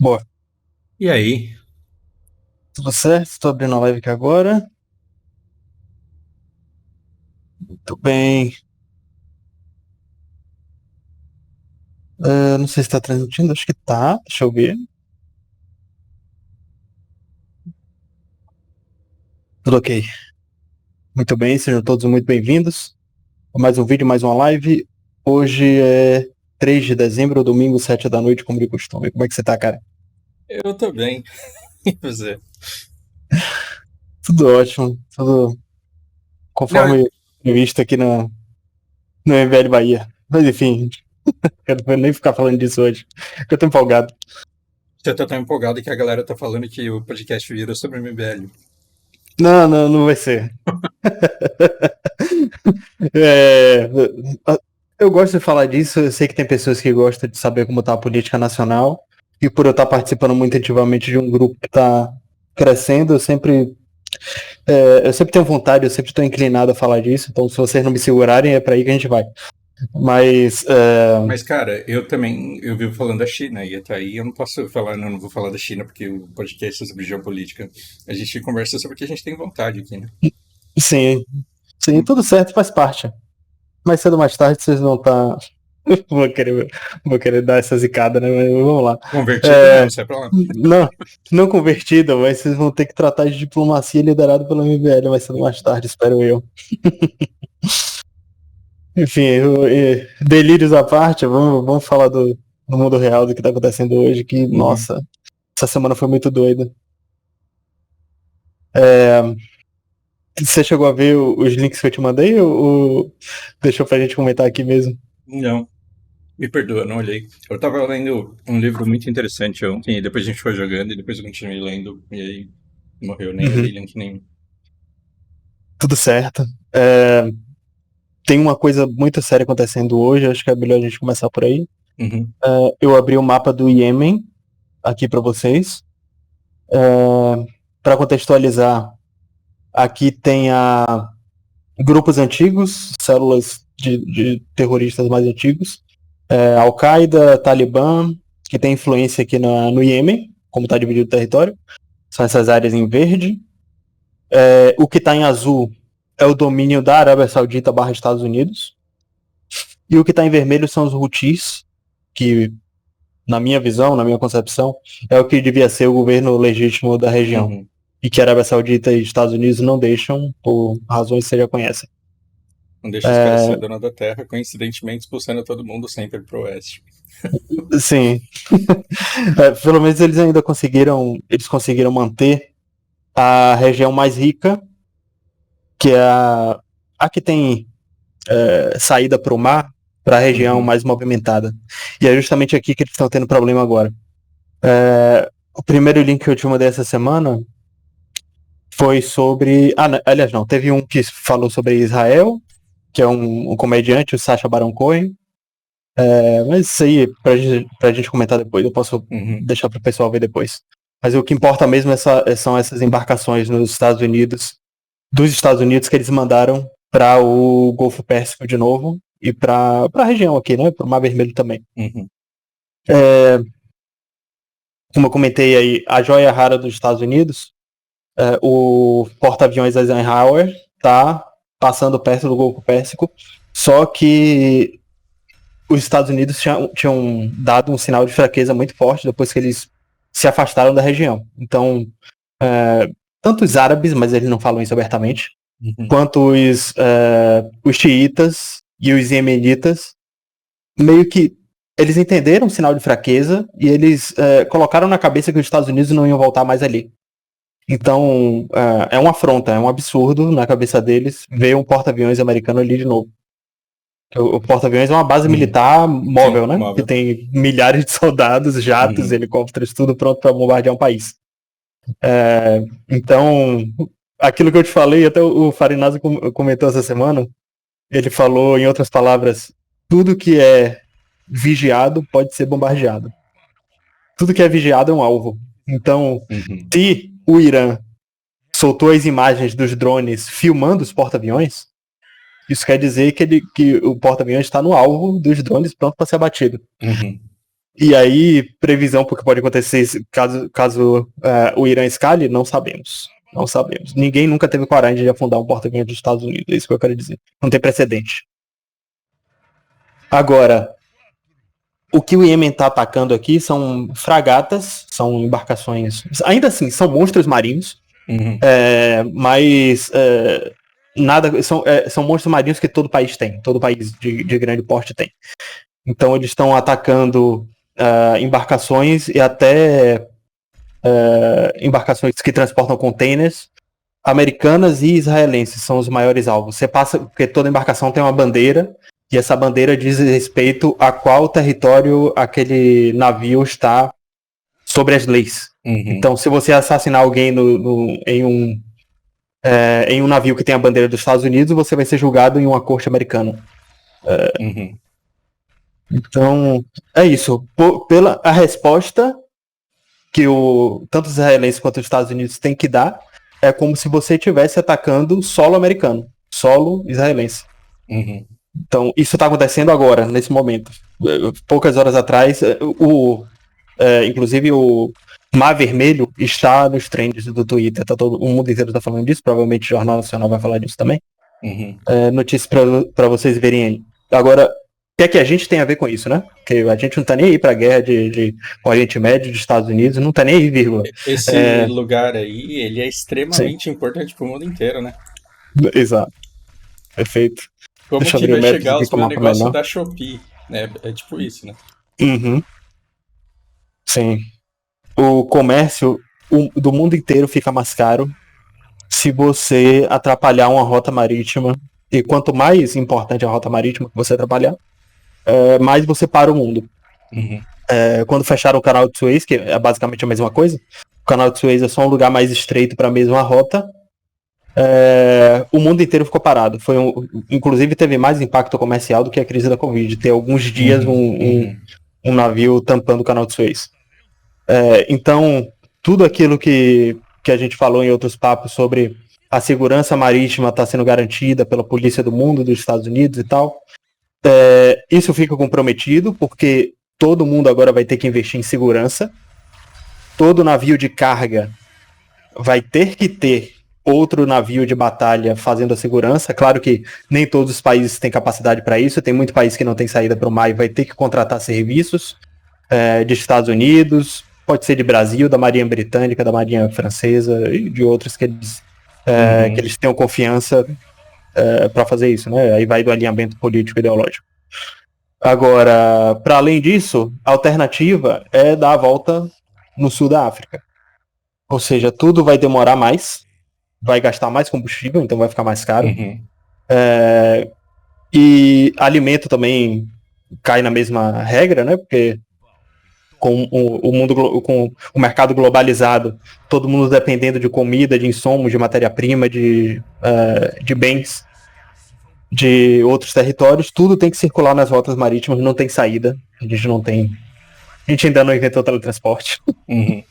Boa. E aí? Tudo certo? Estou abrindo a live aqui agora. Muito bem. Não sei se está transmitindo, acho que tá. Deixa eu ver. Tudo ok. Muito bem, sejam todos muito bem-vindos a mais um vídeo, mais uma live. Hoje é 3 de dezembro, domingo, 7 da noite, como de costume. Como é que você tá, cara? Eu tô bem. E você? Tudo ótimo, tudo Não, conforme previsto aqui no MBL Bahia. Mas enfim, quero nem ficar falando disso hoje, porque eu tô empolgado. você tá tão empolgado que a galera tá falando que o podcast virou sobre MBL. Não, não, não vai ser. É, eu gosto de falar disso, eu sei que tem pessoas que gostam de saber como está a política nacional, e por eu estar participando muito ativamente de um grupo que está crescendo, eu sempre tenho vontade, eu sempre estou inclinado a falar disso, então se vocês não me segurarem, é para aí que a gente vai. Mas, Mas, cara, eu vivo falando da China, e até aí eu não posso falar, não vou falar da China, porque o podcast é sobre geopolítica. A gente conversa sobre o que a gente tem vontade aqui, né? sim, sim, tudo certo, faz parte. Mais cedo ou mais tarde vocês vão estar... vou querer dar essa zicada, né? Mas vamos lá. Convertido não, É, sai pra lá. não, não convertida, mas vocês vão ter que tratar de diplomacia liderado pelo MBL mais cedo ou mais tarde, espero eu. Enfim, delírios à parte, vamos falar do mundo real, do que tá acontecendo hoje, que, Uhum. nossa, essa semana foi muito doida. É, você chegou a ver os links que eu te mandei ou deixou pra gente comentar aqui mesmo? Não, me perdoa, não olhei. Eu tava lendo um livro muito interessante ontem, e depois a gente foi jogando, e depois eu continuei lendo, e aí morreu, nem olhei Uhum, link nenhum. tudo certo. É, tem uma coisa muito séria acontecendo hoje, acho que é melhor a gente começar por aí. Uhum. Eu abri o mapa do Iêmen aqui para vocês. Para contextualizar, aqui tem grupos antigos, células de terroristas mais antigos, Al-Qaeda, Talibã, que tem influência aqui no Iêmen, como está dividido o território, são essas áreas em verde. O que está em azul é o domínio da Arábia Saudita barra Estados Unidos, e o que está em vermelho são os Houthis, que, na minha visão, na minha concepção, é o que devia ser o governo legítimo da região. Uhum. E que a Arábia Saudita e Estados Unidos não deixam, por razões que você já conhece. Não deixa os caras ser dona da terra, coincidentemente expulsando todo mundo sempre pro oeste. Sim. Pelo menos eles conseguiram manter a região mais rica, que é a que tem saída para o mar, para a região Uhum. mais movimentada. E é justamente aqui que eles estão tendo problema agora. O primeiro link que eu te mandei essa semana foi sobre. Aliás, não, teve um que falou sobre Israel, que é um comediante, o Sacha Baron Cohen. Mas isso aí, pra gente comentar depois, eu posso Uhum. deixar pro pessoal ver depois. Mas o que importa mesmo são essas embarcações nos Estados Unidos, dos Estados Unidos, que eles mandaram para o Golfo Pérsico de novo e para a região aqui, né? Para o Mar Vermelho também. Uhum. É, como eu comentei aí, a joia rara dos Estados Unidos, o porta-aviões Eisenhower tá passando perto do Golfo Pérsico, só que os Estados Unidos tinham dado um sinal de fraqueza muito forte depois que eles se afastaram da região. Então, tanto os árabes, mas eles não falam isso abertamente, Uhum. quanto os xiitas e os iemenitas, meio que eles entenderam o sinal de fraqueza e eles colocaram na cabeça que os Estados Unidos não iam voltar mais ali. Então, é uma afronta, é um absurdo na cabeça deles ver um porta-aviões americano ali de novo. O porta-aviões é uma base Uhum. militar Sim, móvel, né? Que móvel. tem milhares de soldados, jatos, Uhum. helicópteros, tudo pronto para bombardear um país. Então, aquilo que eu te falei, até o Farinazzo comentou essa semana, ele falou, em outras palavras, tudo que é vigiado pode ser bombardeado. Tudo que é vigiado é um alvo. Então, Uhum. se o Irã soltou as imagens dos drones filmando os porta-aviões, Isso quer dizer que o porta-aviões está no alvo dos drones pronto para ser abatido. Uhum. E aí, previsão porque pode acontecer caso o Irã escale, não sabemos. Não sabemos. Ninguém nunca teve coragem de afundar um porta-aviões dos Estados Unidos. É isso que eu quero dizer. Não tem precedente. Agora, o que o Iêmen está atacando aqui são fragatas, são embarcações. Ainda assim, são monstros marinhos. Uhum. Mas nada. São monstros marinhos que todo país tem. Todo país de grande porte tem. Então eles estão atacando embarcações e até embarcações que transportam containers americanas e israelenses são os maiores alvos. Você passa, porque toda embarcação tem uma bandeira e essa bandeira diz respeito a qual território aquele navio está sobre as leis. Uhum. Então, se você assassinar alguém em um navio que tem a bandeira dos Estados Unidos, você vai ser julgado em uma corte americana. Uhum. Então, é isso. Pela a resposta que tanto os israelenses quanto os Estados Unidos têm que dar é como se você estivesse atacando solo americano, solo israelense. Uhum. Então, isso está acontecendo agora, nesse momento. Poucas horas atrás, inclusive o Mar Vermelho está nos trends do Twitter. O mundo inteiro está falando disso, provavelmente o Jornal Nacional vai falar disso também. Uhum. Notícias para vocês verem aí. Agora, o que é que a gente tem a ver com isso, né? Porque a gente não tá nem aí pra guerra com o Oriente Médio, dos Estados Unidos, não tá nem aí, vírgula. Esse lugar aí, ele é extremamente importante pro mundo inteiro, né? Exato. Perfeito. Como Deixa eu que abrir o vai mapa chegar aqui os com o meus mapa negócios menor. da Shopee, né? É tipo isso, né? Uhum. Sim. O comércio do mundo inteiro fica mais caro se você atrapalhar uma rota marítima. E quanto mais importante a rota marítima que você atrapalhar, mais você para o mundo. Uhum. Quando fecharam o canal de Suez, que é basicamente a mesma coisa, o canal de Suez é só um lugar mais estreito para a mesma rota, o mundo inteiro ficou parado. Inclusive teve mais impacto comercial do que a crise da Covid. Ter alguns dias um navio tampando o canal de Suez. Então, tudo aquilo que a gente falou em outros papos sobre a segurança marítima está sendo garantida pela polícia do mundo, dos Estados Unidos e tal, isso fica comprometido porque todo mundo agora vai ter que investir em segurança. Todo navio de carga vai ter que ter outro navio de batalha fazendo a segurança. Claro que nem todos os países têm capacidade para isso. Tem muito país que não tem saída para o mar e vai ter que contratar serviços de Estados Unidos, pode ser de Brasil, da Marinha Britânica, da Marinha Francesa e de outros que eles tenham confiança para fazer isso, né? Aí vai do alinhamento político e ideológico. Agora, para além disso, a alternativa é dar a volta no sul da África. Ou seja, tudo vai demorar mais, vai gastar mais combustível, então vai ficar mais caro. Uhum. E alimento também cai na mesma regra, né? Porque com com o mercado globalizado, todo mundo dependendo de comida, de insumos, de matéria-prima, de bens de outros territórios, tudo tem que circular nas rotas marítimas, não tem saída. A gente ainda não inventou teletransporte. Uhum.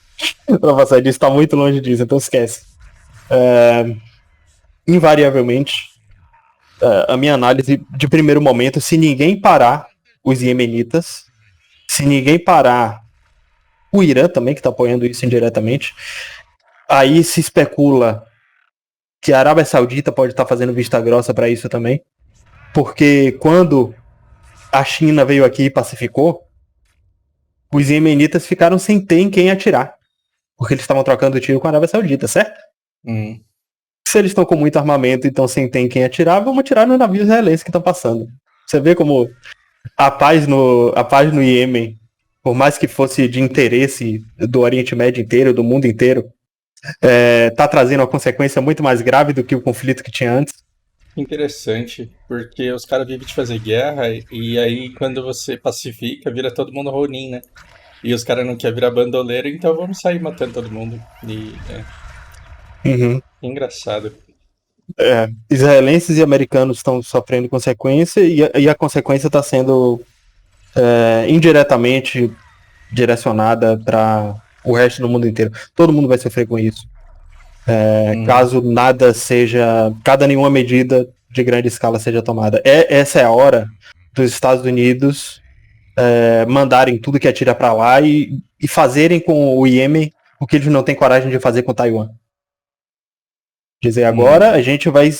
Pra passar disso, tá muito longe disso, então esquece. Invariavelmente, a minha análise de primeiro momento, se ninguém parar os iemenitas, se ninguém parar o Irã também, que tá apoiando isso indiretamente, aí se especula que a Arábia Saudita pode estar fazendo vista grossa para isso também, porque quando a China veio aqui e pacificou, os iemenitas ficaram sem ter em quem atirar, porque eles estavam trocando tiro com a Arábia Saudita, certo? Uhum. Se eles estão com muito armamento e estão sem ter em quem atirar, vamos atirar nos navios israelenses que estão passando. Você vê como a paz no Iêmen, por mais que fosse de interesse do Oriente Médio inteiro, do mundo inteiro, tá trazendo uma consequência muito mais grave do que o conflito que tinha antes. Interessante, porque os caras vivem de fazer guerra e aí quando você pacifica, vira todo mundo Ronin, né? E os caras não querem virar bandoleiro, então vamos sair matando todo mundo. Engraçado. Israelenses e americanos estão sofrendo consequência e a consequência está sendo indiretamente direcionada para o resto do mundo inteiro. Todo mundo vai sofrer com isso. Caso nenhuma medida de grande escala seja tomada. Essa é a hora dos Estados Unidos mandarem tudo que atira para lá e fazerem com o Iêmen o que eles não têm coragem de fazer com Taiwan. Dizer, agora a gente vai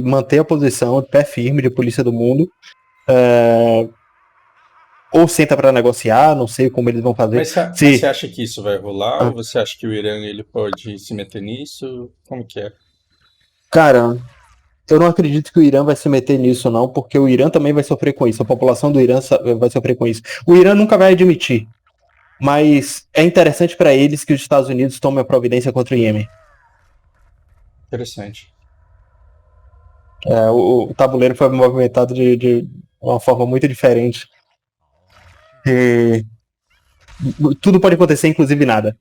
manter a posição de pé firme de polícia do mundo, ou senta para negociar, não sei como eles vão fazer. Mas você acha que isso vai rolar, ou você acha que o Irã ele pode se meter nisso? Como que é? Cara, eu não acredito que o Irã vai se meter nisso, não, porque o Irã também vai sofrer com isso. A população do Irã vai sofrer com isso. O Irã nunca vai admitir, mas é interessante para eles que os Estados Unidos tomem a providência contra o Iêmen. Interessante. O tabuleiro foi movimentado de uma forma muito diferente. E tudo pode acontecer, inclusive nada.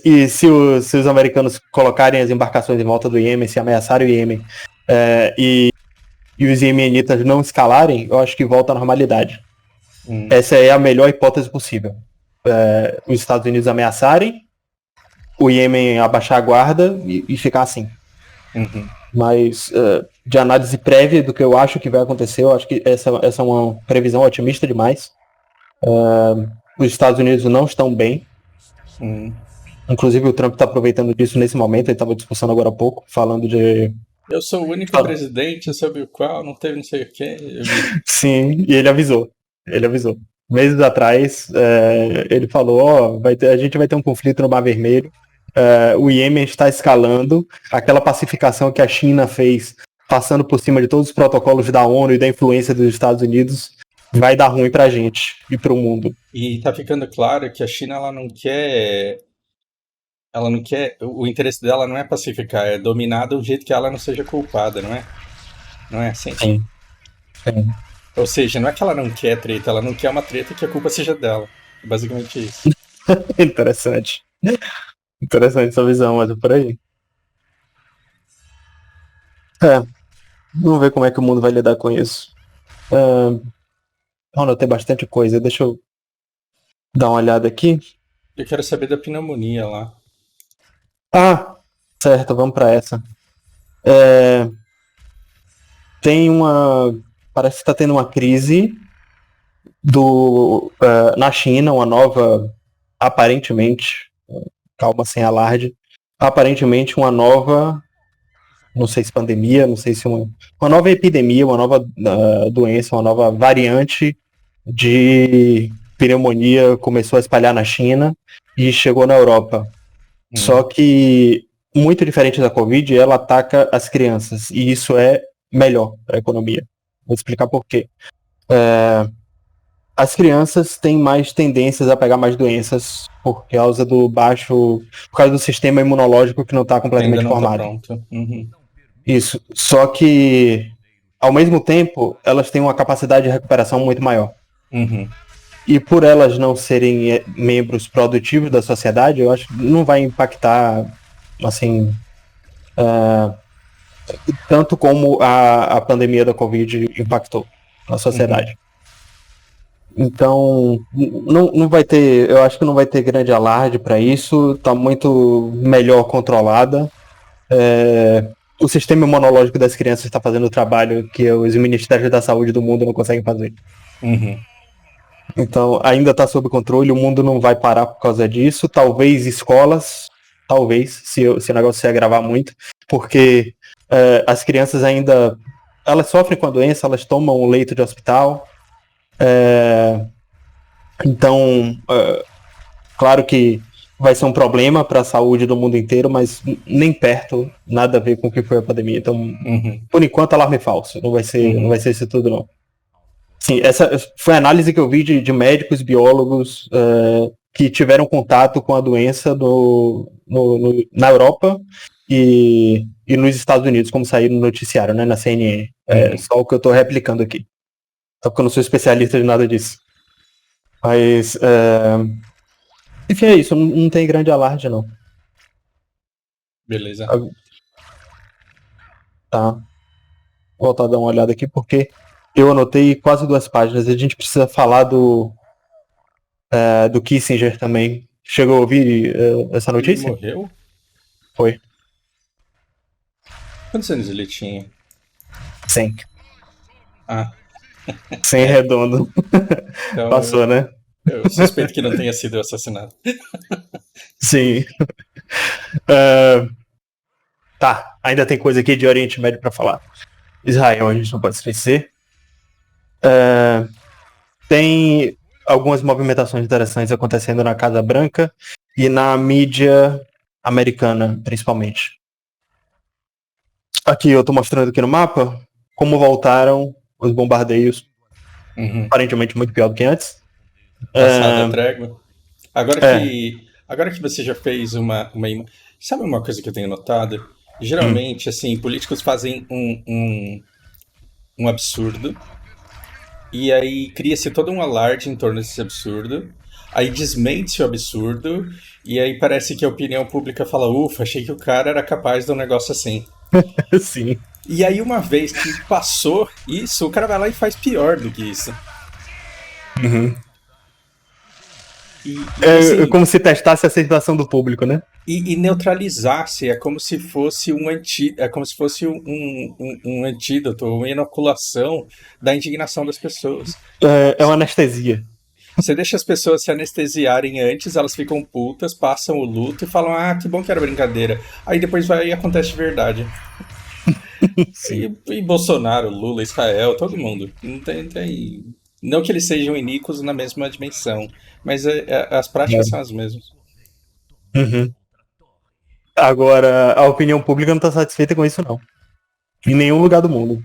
E se os americanos colocarem as embarcações em volta do Iêmen, se ameaçarem o Iêmen, e os iemenitas não escalarem, eu acho que volta à normalidade. Essa é a melhor hipótese possível. Os Estados Unidos ameaçarem, o Iêmen abaixar a guarda e ficar assim. Mas de análise prévia do que eu acho que vai acontecer, eu acho que essa é uma previsão otimista demais. Os Estados Unidos não estão bem. Inclusive o Trump está aproveitando disso nesse momento. Ele estava discussando agora há pouco, falando de... Eu sou o único presidente sobre o qual não teve não sei o quê. Sim, e ele avisou. Meses atrás, ele falou, a gente vai ter um conflito no Mar Vermelho. O Iêmen está escalando. Aquela pacificação que a China fez, passando por cima de todos os protocolos da ONU e da influência dos Estados Unidos, vai dar ruim pra gente e pro mundo. E tá ficando claro que a China ela não quer, o interesse dela não é pacificar, é dominar do jeito que ela não seja culpada, não é? Não é assim? Sim. Ou seja, não é que ela não quer treta, ela não quer uma treta que a culpa seja dela. Basicamente isso. Interessante essa visão, mas é por aí. Vamos ver como é que o mundo vai lidar com isso. Tem bastante coisa, deixa eu dar uma olhada aqui. Eu quero saber da pneumonia lá. Certo, vamos para essa. Parece que está tendo uma crise na China, uma nova, aparentemente, calma, sem alarde, aparentemente uma nova, não sei se pandemia, não sei se uma nova epidemia, uma nova doença, uma nova variante de pneumonia começou a espalhar na China e chegou na Europa. Só que, muito diferente da Covid, ela ataca as crianças, e isso é melhor para a economia. Vou explicar por quê. As crianças têm mais tendências a pegar mais doenças por causa do sistema imunológico que não está completamente formado. Tá pronto. Isso. Só que, ao mesmo tempo, elas têm uma capacidade de recuperação muito maior. E por elas não serem membros produtivos da sociedade, eu acho que não vai impactar assim tanto como a pandemia da Covid impactou na sociedade. Então, não vai ter, eu acho que não vai ter grande alarde para isso, está muito melhor controlada. O sistema imunológico das crianças está fazendo o trabalho que os ministérios da saúde do mundo não conseguem fazer. Então, ainda está sob controle, o mundo não vai parar por causa disso. Talvez escolas, se o negócio se agravar muito, porque as crianças ainda, elas sofrem com a doença, elas tomam um leito de hospital. Então, claro que vai ser um problema para a saúde do mundo inteiro, mas nem perto, nada a ver com o que foi a pandemia. Então, por enquanto, alarme falso. Não vai ser isso tudo, não. Sim, essa foi a análise que eu vi de médicos, biólogos que tiveram contato com a doença na Europa e nos Estados Unidos, como saiu no noticiário, né, na CNN. Só o que eu estou replicando aqui. Só porque eu não sou especialista de nada disso. Mas, enfim, é isso. Não tem grande alarde, não. Beleza. Tá. Vou voltar a dar uma olhada aqui, porque eu anotei quase 2 páginas. A gente precisa falar do Kissinger também. Chegou a ouvir essa notícia? Ele morreu? Foi. Quantos anos ele tinha? 100. Ah, 100 redondo. então Passou, né? eu suspeito que não tenha sido assassinado. Sim. Tá, ainda tem coisa aqui de Oriente Médio pra falar. Israel, a gente não pode esquecer. Tem algumas movimentações interessantes acontecendo na Casa Branca e na mídia americana, principalmente. Aqui eu tô mostrando aqui no mapa como voltaram os bombardeios, aparentemente muito pior do que antes. Passada a trégua. Agora É. que você já fez sabe uma coisa que eu tenho notado? Geralmente, assim, políticos fazem um absurdo e aí cria-se todo um alarde em torno desse absurdo, aí desmente o absurdo e aí parece que a opinião pública fala, ufa, achei que o cara era capaz de um negócio assim. Sim. E aí uma vez que passou isso, o cara vai lá e faz pior do que isso. Uhum. E É assim, como se testasse a aceitação do público, né? e neutralizasse, é como se fosse um antídoto, uma inoculação da indignação das pessoas. É uma anestesia. Você deixa as pessoas se anestesiarem antes, elas ficam putas, passam o luto e falam, ah, que bom que era brincadeira. Aí depois vai e acontece de verdade. E Bolsonaro, Lula, Israel, todo mundo. Não que eles sejam iníquos na mesma dimensão, mas as práticas são as mesmas. Uhum. Agora, a opinião pública não está satisfeita com isso, não. Em nenhum lugar do mundo.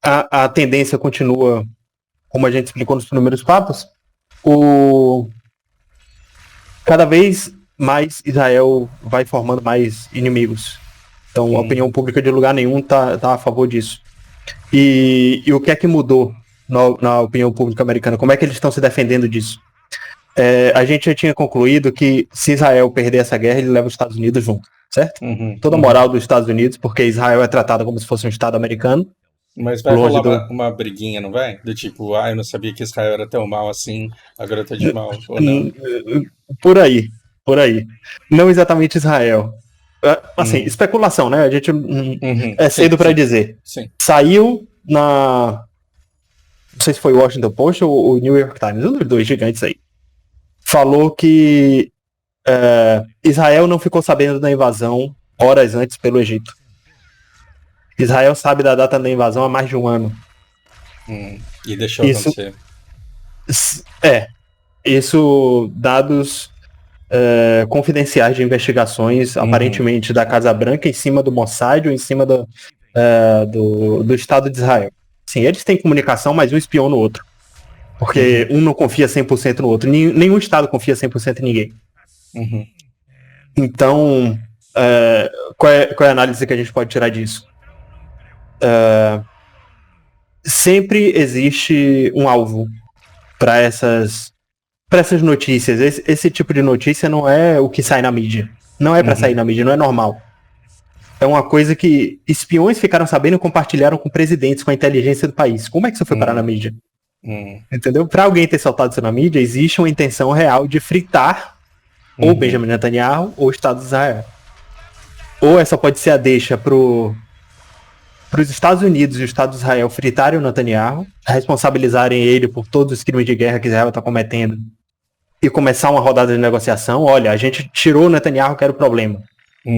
A tendência continua, como a gente explicou nos primeiros papos, cada vez mais Israel vai formando mais inimigos. Então, a opinião pública de lugar nenhum está a favor disso. E o que é que mudou na opinião pública americana? Como é que eles estão se defendendo disso? A gente já tinha concluído que se Israel perder essa guerra, ele leva os Estados Unidos junto, certo? Toda a moral dos Estados Unidos, porque Israel é tratado como se fosse um Estado americano. Mas vai rolar uma briguinha, não vai? Do tipo, eu não sabia que Israel era tão mal assim, agora eu tô de mal, ou não? Por aí. Não exatamente Israel. Assim, especulação, né? A gente é cedo para dizer. Sim. Saiu não sei se foi o Washington Post ou o New York Times, um dos dois gigantes aí. Falou que Israel não ficou sabendo da invasão horas antes pelo Egito. Israel sabe da data da invasão há mais de um ano. E deixou acontecer. Isso dados confidenciais de investigações, aparentemente da Casa Branca, em cima do Mossad ou em cima do Estado de Israel. Sim, eles têm comunicação, mas um espiou no outro. Porque um não confia 100% no outro. Nenhum Estado confia 100% em ninguém. Então, qual é a análise que a gente pode tirar disso? Sempre existe um alvo para essas notícias. Esse tipo de notícia não é o que sai na mídia. Não é para sair na mídia, não é normal. É uma coisa que espiões ficaram sabendo e compartilharam com presidentes, com a inteligência do país. Como é que isso foi parar na mídia? Entendeu? Para alguém ter soltado isso na mídia, existe uma intenção real de fritar ou Benjamin Netanyahu ou o Estado de Israel. Ou essa pode ser a deixa para os Estados Unidos e o Estado de Israel fritarem o Netanyahu, responsabilizarem ele por todos os crimes de guerra que Israel está cometendo e começar uma rodada de negociação. Olha, a gente tirou o Netanyahu, que era o problema.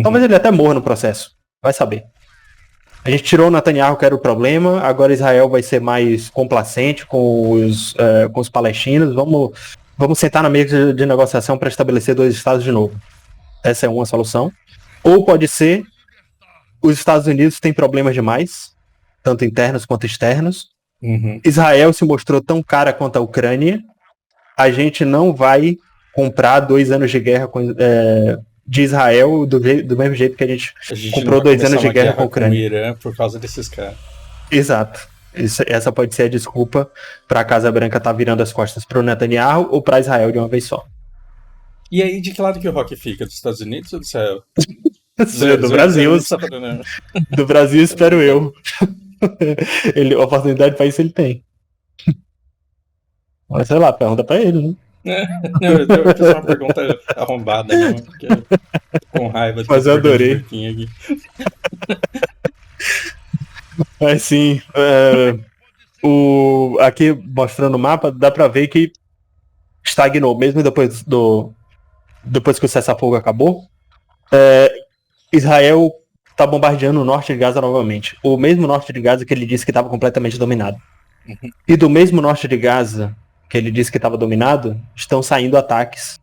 Talvez ele até morra no processo. Vai saber. A gente tirou o Netanyahu, que era o problema. Agora Israel vai ser mais complacente com os palestinos. Vamos sentar na mesa de negociação para estabelecer 2 estados de novo. Essa é uma solução. Ou pode ser os Estados Unidos têm problemas demais, tanto internos quanto externos. Israel se mostrou tão cara quanto a Ucrânia. A gente não vai comprar 2 anos de guerra de Israel do mesmo jeito que a gente comprou 2 anos de guerra com a Ucrânia. Com o Irã por causa desses caras. Exato. Essa pode ser a desculpa para a Casa Branca estar virando as costas para o Netanyahu ou para Israel de uma vez só. E aí, de que lado que o Rock fica? Dos Estados Unidos ou do Israel? Do Brasil. Do Brasil, espero eu. Oportunidade para isso ele tem. Mas sei lá, pergunta para ele, né? Não, eu fiz uma pergunta arrombada, né? Porque com raiva de mas eu adorei. aqui. Mas sim, aqui mostrando o mapa, dá pra ver que estagnou, mesmo depois que o cessar-fogo acabou. Israel tá bombardeando o norte de Gaza novamente. O mesmo norte de Gaza que ele disse que estava completamente dominado. Uhum. E do mesmo norte de Gaza que ele disse que estava dominado, estão saindo ataques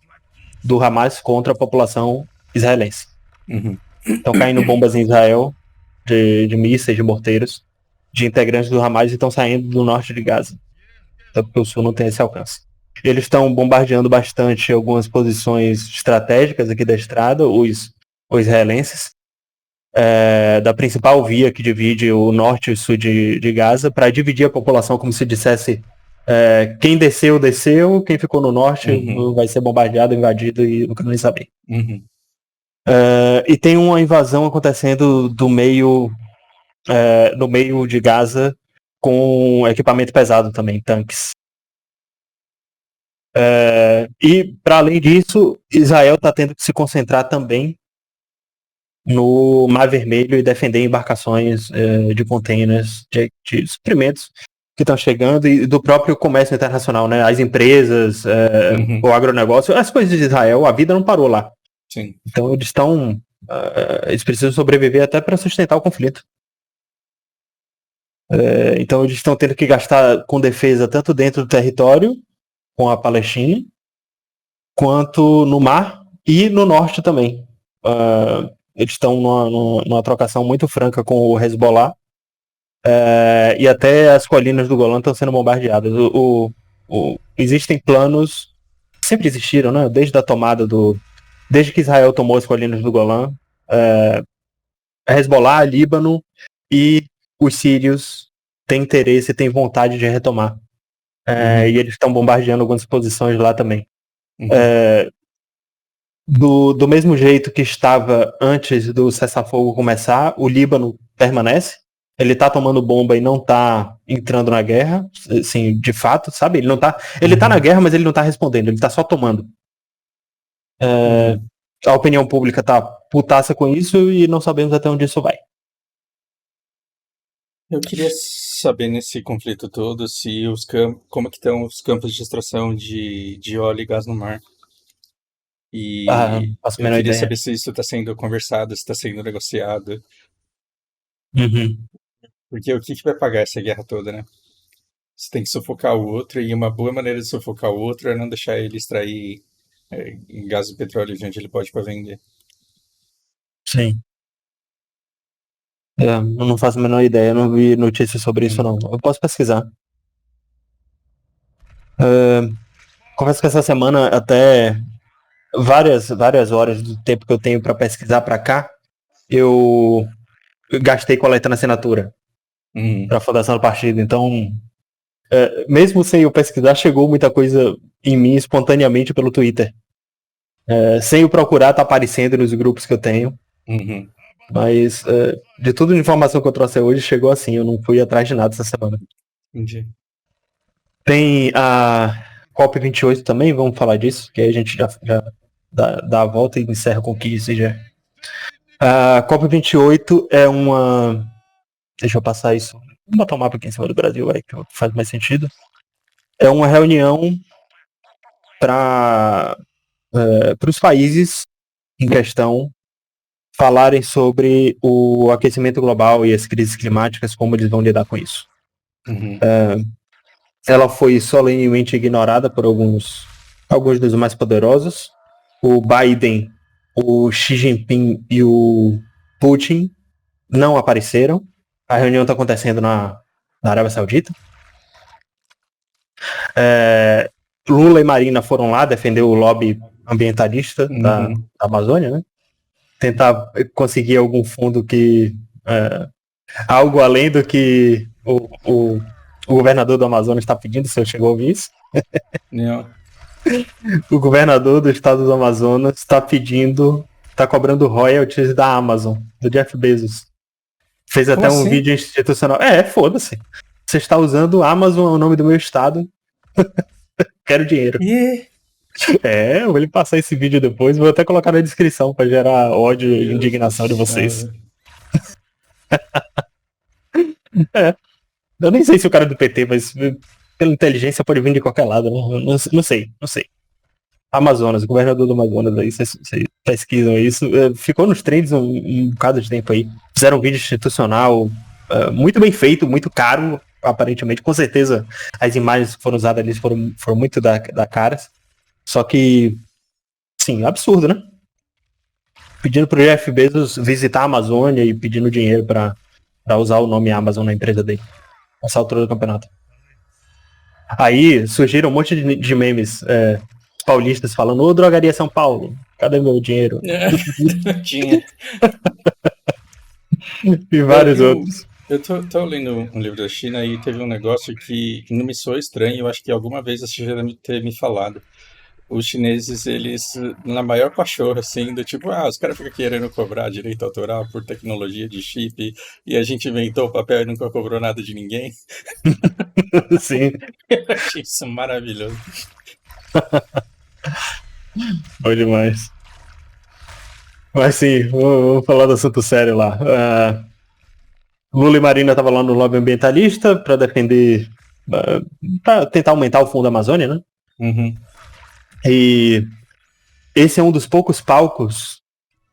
do Hamas contra a população israelense. Uhum. Estão caindo bombas em Israel, de mísseis, de morteiros, de integrantes do Hamas, e estão saindo do norte de Gaza. Até porque o sul não tem esse alcance. Eles estão bombardeando bastante algumas posições estratégicas aqui da estrada, os israelenses, da principal via que divide o norte e o sul de Gaza, para dividir a população, como se dissesse, quem desceu, desceu, quem ficou no norte vai ser bombardeado, invadido e não quero nem saber. Uhum. E tem uma invasão acontecendo no meio de Gaza com equipamento pesado também, tanques. E, para além disso, Israel está tendo que se concentrar também no Mar Vermelho e defender embarcações de containers, de suprimentos que estão chegando, e do próprio comércio internacional, né? As empresas, o agronegócio, as coisas de Israel, a vida não parou lá. Sim. Então eles precisam sobreviver até para sustentar o conflito. Então eles estão tendo que gastar com defesa tanto dentro do território, com a Palestina, quanto no mar e no norte também. Eles estão numa trocação muito franca com o Hezbollah, e até as colinas do Golã estão sendo bombardeadas. Existem planos, sempre existiram, né? Desde que Israel tomou as colinas do Golã, Hezbollah, Líbano e os sírios têm interesse, têm vontade de retomar. E eles estão bombardeando algumas posições lá também. Do mesmo jeito que estava antes do cessar-fogo começar, o Líbano permanece. Ele tá tomando bomba e não tá entrando na guerra, assim, de fato, sabe? Ele tá na guerra, mas ele não tá respondendo, ele tá só tomando. A opinião pública tá putaça com isso e não sabemos até onde isso vai. Eu queria saber nesse conflito todo se como que estão os campos de extração de óleo e gás no mar. E Faço a eu menor queria ideia. saber se isso está sendo conversado, se está sendo negociado. Porque o que vai pagar essa guerra toda, né? Você tem que sufocar o outro, e uma boa maneira de sufocar o outro é não deixar ele extrair gás e petróleo de onde ele pode para vender. Sim. Eu não faço a menor ideia, eu não vi notícias sobre isso, não. Eu posso pesquisar. Confesso que essa semana, até várias horas do tempo que eu tenho para pesquisar para cá, eu gastei coletando assinatura para a fundação do partido. Então, mesmo sem eu pesquisar, chegou muita coisa em mim espontaneamente pelo Twitter. Sem eu procurar, tá aparecendo nos grupos que eu tenho. Mas de toda a informação que eu trouxe hoje, chegou assim. Eu não fui atrás de nada essa semana. Entendi. Tem a COP28 também, vamos falar disso, que aí a gente já dá a volta e encerra com o que isso já. A COP28 é uma... Deixa eu passar isso. Vamos botar o mapa aqui em cima do Brasil, aí, que faz mais sentido. É uma reunião para os países em questão falarem sobre o aquecimento global e as crises climáticas, como eles vão lidar com isso. Ela foi solenemente ignorada por alguns dos mais poderosos. O Biden, o Xi Jinping e o Putin não apareceram. A reunião está acontecendo na Arábia Saudita. Lula e Marina foram lá defender o lobby ambientalista da Amazônia, né? Tentar conseguir algum fundo que... algo além do que o governador do Amazonas está pedindo, se eu chegou a ouvir isso. Não. O governador do estado do Amazonas está cobrando royalties da Amazon, do Jeff Bezos. Fez até um vídeo institucional. Foda-se. Você está usando Amazon, é o nome do meu estado. Quero dinheiro. Eu vou lhe passar esse vídeo depois. Vou até colocar na descrição para gerar ódio e indignação de vocês. É. Eu nem sei se o cara é do PT, mas pela inteligência pode vir de qualquer lado, né? Não sei. Amazonas, governador do Amazonas, aí vocês pesquisam isso. Ficou nos trends um bocado de tempo aí. Fizeram um vídeo institucional muito bem feito, muito caro, aparentemente. Com certeza as imagens que foram usadas ali foram muito da caras. Só que, sim, absurdo, né? Pedindo pro Jeff Bezos visitar a Amazônia e pedindo dinheiro pra usar o nome Amazon na empresa dele. Nessa altura do campeonato. Aí surgiram um monte de memes paulistas falando: ô, drogaria São Paulo, cadê meu dinheiro? Tinha. E vários outros. Eu tô lendo um livro da China e teve um negócio que não me soou estranho, eu acho que alguma vez você já deve ter me falado. Os chineses, eles, na maior pachorra, assim, do tipo, os caras ficam querendo cobrar direito autoral por tecnologia de chip, e a gente inventou o papel e nunca cobrou nada de ninguém. Sim. Eu achei isso maravilhoso. Bom demais. Mas sim, vamos falar do assunto sério lá. Lula e Marina estavam lá no lobby ambientalista para defender, para tentar aumentar o fundo da Amazônia, né? Uhum. E esse é um dos poucos palcos,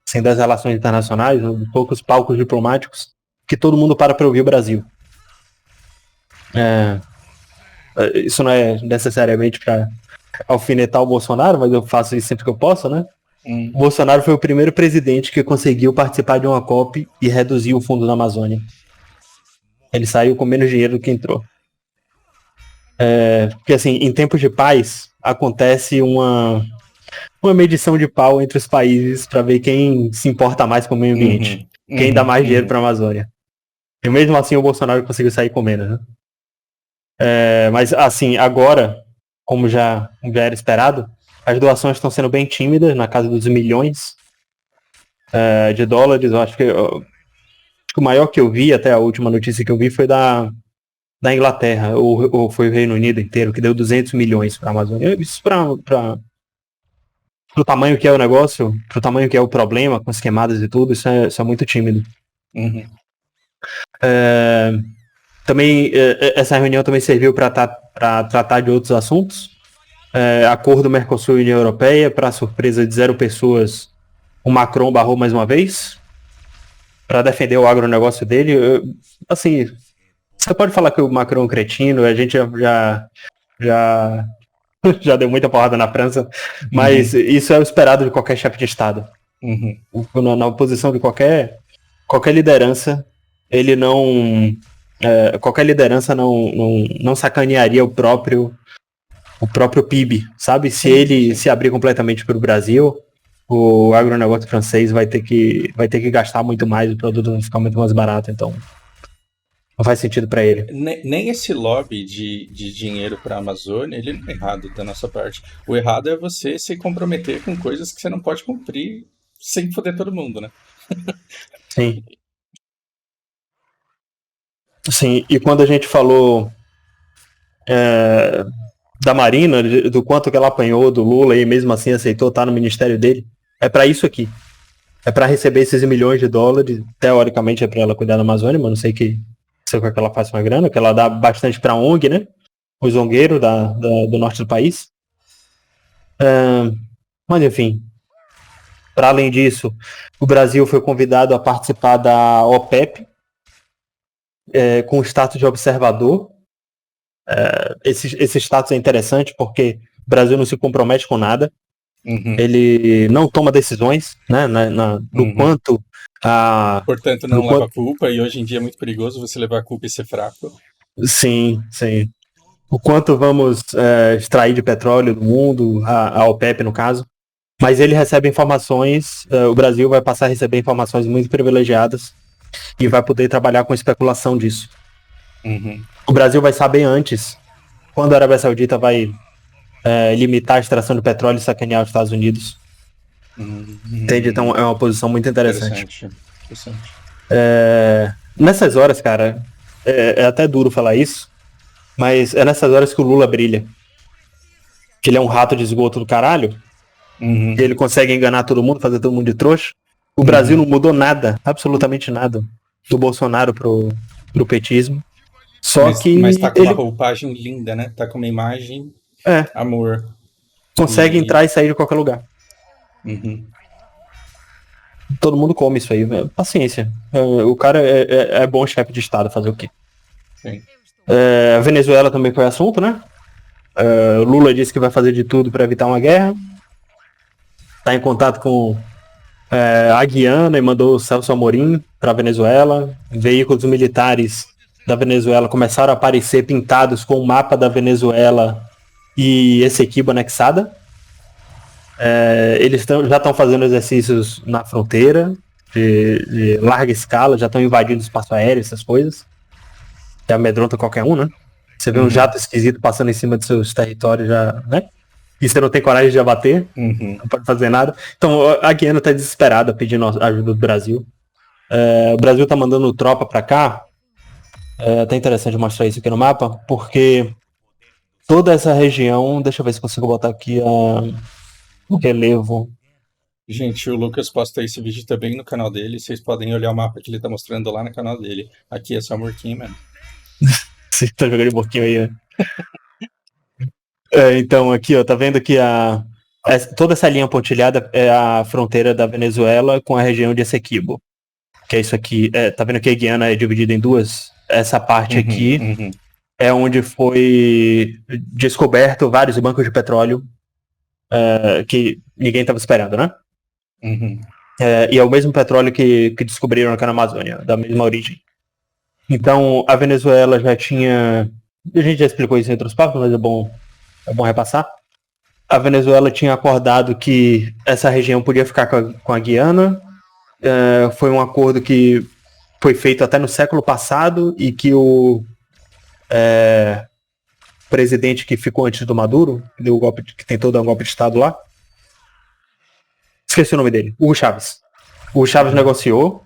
assim, das relações internacionais, um dos poucos palcos diplomáticos que todo mundo para ouvir o Brasil. Isso não é necessariamente para alfinetar o Bolsonaro, mas eu faço isso sempre que eu posso, né? O Bolsonaro foi o primeiro presidente que conseguiu participar de uma COP e reduzir o fundo da Amazônia. Ele saiu com menos dinheiro do que entrou. Porque assim, em tempos de paz, acontece uma medição de pau entre os países para ver quem se importa mais com o meio ambiente. Quem dá mais dinheiro para a Amazônia. E mesmo assim o Bolsonaro conseguiu sair com menos, né? Mas assim, agora, como já era esperado, as doações estão sendo bem tímidas, na casa dos milhões de dólares. Eu acho que o maior que eu vi, até a última notícia que eu vi, foi da Inglaterra, ou foi o Reino Unido inteiro, que deu 200 milhões para a Amazônia. Isso pro tamanho que é o negócio, pro tamanho que é o problema, com as queimadas e tudo, isso é muito tímido. Uhum. Também, essa reunião também serviu para tratar de outros assuntos. Acordo Mercosul e União Europeia, para surpresa de 0 pessoas, o Macron barrou mais uma vez para defender o agronegócio dele. Assim, você pode falar que o Macron é um cretino, a gente já deu muita porrada na França, mas isso é o esperado de qualquer chefe de Estado. Na posição de qualquer liderança, ele não... qualquer liderança não sacanearia o próprio PIB, sabe? Se ele se abrir completamente para o Brasil, o agronegócio francês vai ter que gastar muito mais, o produto vai ficar muito mais barato, então não faz sentido para ele. Nem esse lobby de dinheiro para a Amazônia, ele não é errado da nossa parte. O errado é você se comprometer com coisas que você não pode cumprir sem foder todo mundo, né? Sim. Sim, e quando a gente falou da Marina, do quanto que ela apanhou do Lula e mesmo assim aceitou estar no ministério dele, é para isso aqui. É para receber esses milhões de dólares. Teoricamente é para ela cuidar da Amazônia, mas não sei o que ela faz com a grana, que ela dá bastante para a ONG, né? Os zongueiros do norte do país. Mas enfim, para além disso, o Brasil foi convidado a participar da OPEP, com o status de observador. Esse status é interessante porque o Brasil não se compromete com nada. Ele não toma decisões, né, no quanto portanto não leva culpa, e hoje em dia é muito perigoso você levar a culpa e ser fraco. Sim. O quanto vamos extrair de petróleo do mundo, a OPEP no caso. Mas ele recebe informações, o Brasil vai passar a receber informações muito privilegiadas e vai poder trabalhar com especulação disso. O Brasil vai saber antes quando a Arábia Saudita vai limitar a extração de petróleo e sacanear os Estados Unidos. Entende? Então é uma posição muito interessante. Nessas horas, cara, é até duro falar isso, mas é nessas horas que o Lula brilha. Que ele é um rato de esgoto do caralho, e ele consegue enganar todo mundo, fazer todo mundo de trouxa. O Brasil não mudou nada, absolutamente nada, do Bolsonaro pro pro petismo. Só que Mas tá com uma ele roupagem linda, né? Tá com uma imagem amor. consegue entrar e sair de qualquer lugar. Uhum. Todo mundo come isso aí, velho. Paciência. O cara é bom chefe de estado, fazer o quê? Sim. A Venezuela também foi assunto, né? Lula disse que vai fazer de tudo para evitar uma guerra. Tá em contato com a Guiana e mandou o Celso Amorim para Venezuela. Veículos militares da Venezuela começaram a aparecer pintados com o mapa da Venezuela e Essequibo anexada. Eles já estão fazendo exercícios na fronteira de larga escala, já estão invadindo espaço aéreo, essas coisas. Que amedronta qualquer um, né? Você vê um jato esquisito passando em cima dos seus territórios já, né? E você não tem coragem de abater, não pode fazer nada. Então a Guiana tá desesperada pedindo ajuda do Brasil. O Brasil tá mandando tropa para cá. É até interessante mostrar isso aqui no mapa, porque toda essa região, deixa eu ver se consigo botar aqui o relevo. Gente, o Lucas posta esse vídeo também no canal dele. Vocês podem olhar o mapa que ele tá mostrando lá no canal dele. Aqui é só Murquinho, mano. Você tá jogando um pouquinho aí, né? Então, aqui, ó, tá vendo que toda essa linha pontilhada é a fronteira da Venezuela com a região de Essequibo. Que é isso aqui. Tá vendo que a Guiana é dividida em duas? Essa parte aqui é onde foi descoberto vários bancos de petróleo que ninguém estava esperando, né? E é o mesmo petróleo que descobriram aqui na Amazônia, da mesma origem. Então, a Venezuela já tinha... A gente já explicou isso em outros papos, mas é bom repassar. A Venezuela tinha acordado que essa região podia ficar com a Guiana. Foi um acordo que foi feito até no século passado e que o presidente que ficou antes do Maduro, que tentou dar um golpe de Estado lá, esqueci o nome dele, Hugo Chávez. O Chávez negociou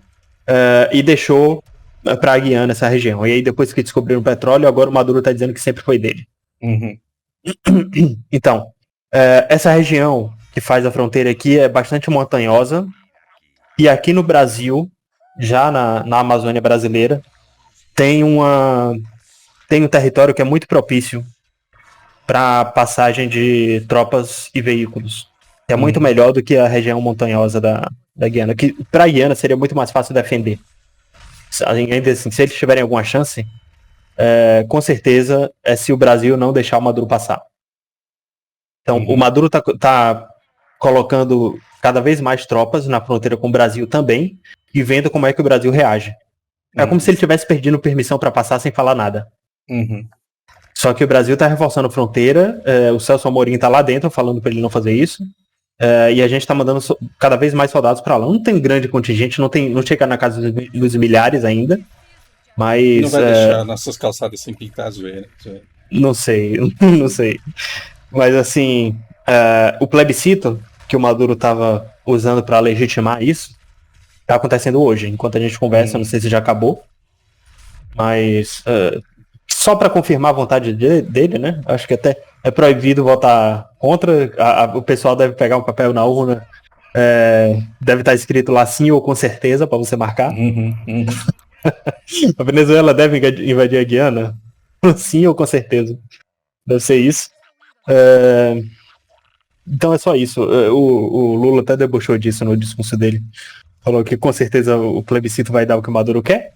e deixou para a Guiana essa região. E aí depois que descobriram o petróleo, agora o Maduro está dizendo que sempre foi dele. Então, essa região que faz a fronteira aqui é bastante montanhosa. E aqui no Brasil, já na Amazônia brasileira, tem um território que é muito propício para passagem de tropas e veículos. É muito melhor do que a região montanhosa da Guiana, que para a Guiana seria muito mais fácil defender. Ainda assim, se eles tiverem alguma chance, com certeza é se o Brasil não deixar o Maduro passar. Então, o Maduro tá colocando cada vez mais tropas na fronteira com o Brasil também e vendo como é que o Brasil reage. É como se ele tivesse perdido permissão para passar sem falar nada. Só que o Brasil tá reforçando a fronteira, o Celso Amorim tá lá dentro falando para ele não fazer isso. E a gente tá mandando cada vez mais soldados para lá. Não tem grande contingente, não chega na casa dos milhares ainda. Mas. Não vai deixar nossas calçadas sem pintar a zoeira. Não sei, não sei. Mas assim, o plebiscito que o Maduro tava usando para legitimar isso tá acontecendo hoje. Enquanto a gente conversa, não sei se já acabou. Mas só para confirmar a vontade dele, né? Acho que até é proibido votar contra. O pessoal deve pegar um papel na urna. Deve estar escrito lá sim ou com certeza para você marcar. A Venezuela deve invadir a Guiana? Sim ou com certeza. Deve ser isso. Então é só isso. O Lula até debochou disso no discurso dele. Falou que com certeza o plebiscito vai dar o que o Maduro quer.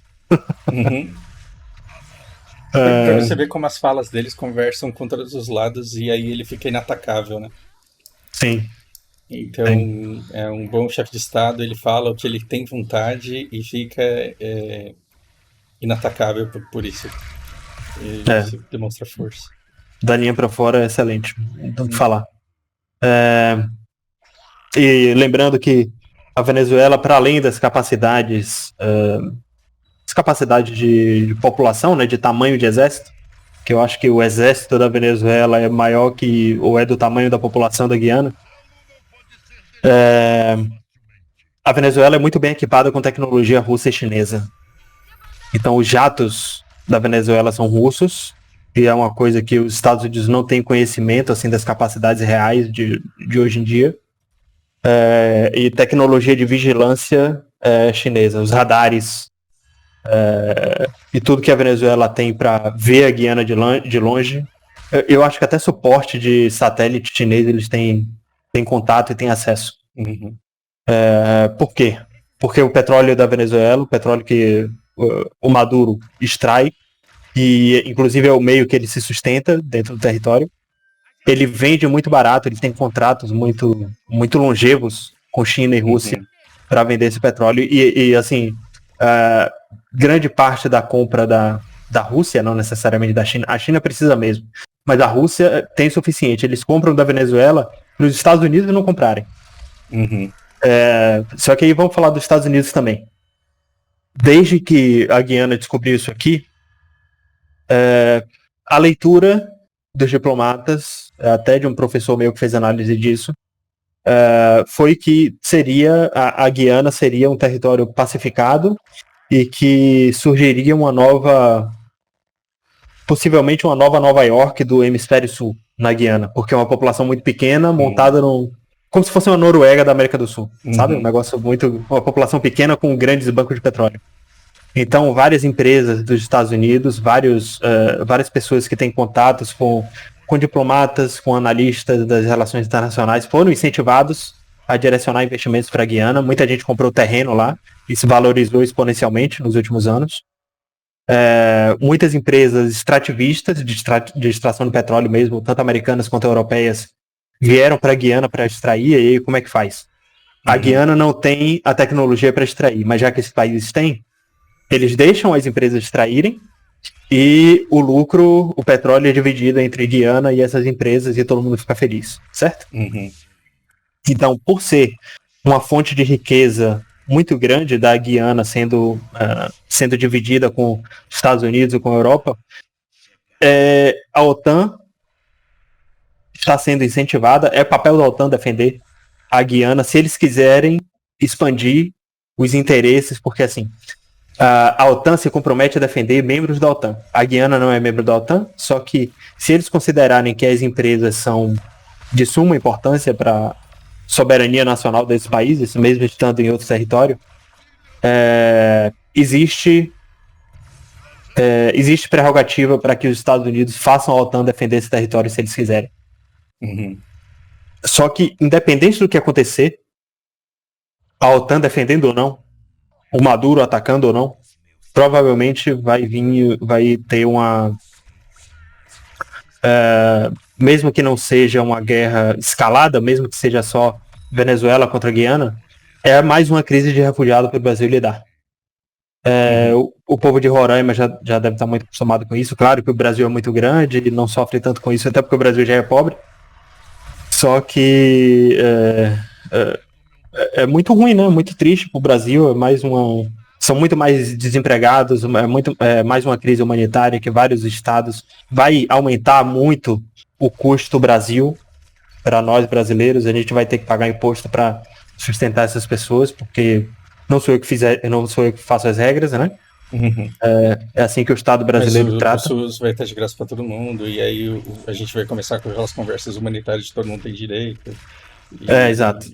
Pra você ver como as falas deles conversam com todos os lados e aí ele fica inatacável, né? Sim. Então, é um bom chefe de Estado, ele fala o que ele tem vontade e fica inatacável por isso. Isso demonstra força. Da linha pra fora é excelente. Não falar. E lembrando que a Venezuela, para além das capacidades de população, né, de tamanho de exército, que eu acho que o exército da Venezuela é maior que, ou é do tamanho da população da Guiana, a Venezuela é muito bem equipada com tecnologia russa e chinesa. Então os jatos da Venezuela são russos, e é uma coisa que os Estados Unidos não têm conhecimento assim das capacidades reais de hoje em dia. E tecnologia de vigilância chinesa, os radares e tudo que a Venezuela tem para ver a Guiana de longe. Eu acho que até suporte de satélite chinês eles têm contato e têm acesso. Uhum. Por quê? Porque o petróleo da Venezuela, o petróleo que o Maduro extrai, e inclusive é o meio que ele se sustenta dentro do território, ele vende muito barato, ele tem contratos muito, muito longevos com China e Rússia para vender esse petróleo. E assim, grande parte da compra da Rússia, não necessariamente da China, a China precisa mesmo, mas a Rússia tem o suficiente. Eles compram da Venezuela para os Estados Unidos não comprarem. Uhum. Só que aí vamos falar dos Estados Unidos também. Desde que a Guiana descobriu isso aqui, a leitura dos diplomatas, até de um professor meu que fez análise disso, foi que a Guiana seria um território pacificado e que surgiria possivelmente uma nova Nova York do hemisfério sul, na Guiana, porque é uma população muito pequena, montada como se fosse uma Noruega da América do Sul, sabe? Um negócio uma população pequena com grandes bancos de petróleo. Então, várias empresas dos Estados Unidos, várias pessoas que têm contatos com diplomatas, com analistas das relações internacionais, foram incentivados a direcionar investimentos para a Guiana. Muita gente comprou terreno lá e se valorizou exponencialmente nos últimos anos. Muitas empresas extrativistas de extração de petróleo mesmo, tanto americanas quanto europeias, vieram para a Guiana para extrair. E aí como é que faz? A Guiana não tem a tecnologia para extrair, mas já que esses países têm, eles deixam as empresas extraírem e o petróleo é dividido entre Guiana e essas empresas e todo mundo fica feliz, certo? Então, por ser uma fonte de riqueza muito grande da Guiana sendo dividida com os Estados Unidos e com a Europa, a OTAN está sendo incentivada, é papel da OTAN defender a Guiana se eles quiserem expandir os interesses, porque assim, a OTAN se compromete a defender membros da OTAN. A Guiana não é membro da OTAN, só que se eles considerarem que as empresas são de suma importância para a soberania nacional desses países, mesmo estando em outro território, existe prerrogativa para que os Estados Unidos façam a OTAN defender esse território se eles quiserem. Só que, independente do que acontecer, a OTAN defendendo ou não, o Maduro atacando ou não, provavelmente vai ter uma... mesmo que não seja uma guerra escalada, mesmo que seja só Venezuela contra a Guiana, é mais uma crise de refugiado para o Brasil lidar. O povo de Roraima já deve estar muito acostumado com isso. Claro que o Brasil é muito grande e não sofre tanto com isso, até porque o Brasil já é pobre. Só que é muito ruim, né? Muito triste para o Brasil. São muito mais desempregados, mais uma crise humanitária que vários estados. Vai aumentar muito o custo do Brasil para nós brasileiros. A gente vai ter que pagar imposto para sustentar essas pessoas, porque não sou eu que faço as regras, né? É assim que o Estado brasileiro trata. O SUS vai estar de graça para todo mundo, e aí a gente vai começar com aquelas conversas humanitárias de todo mundo tem direito. Exato.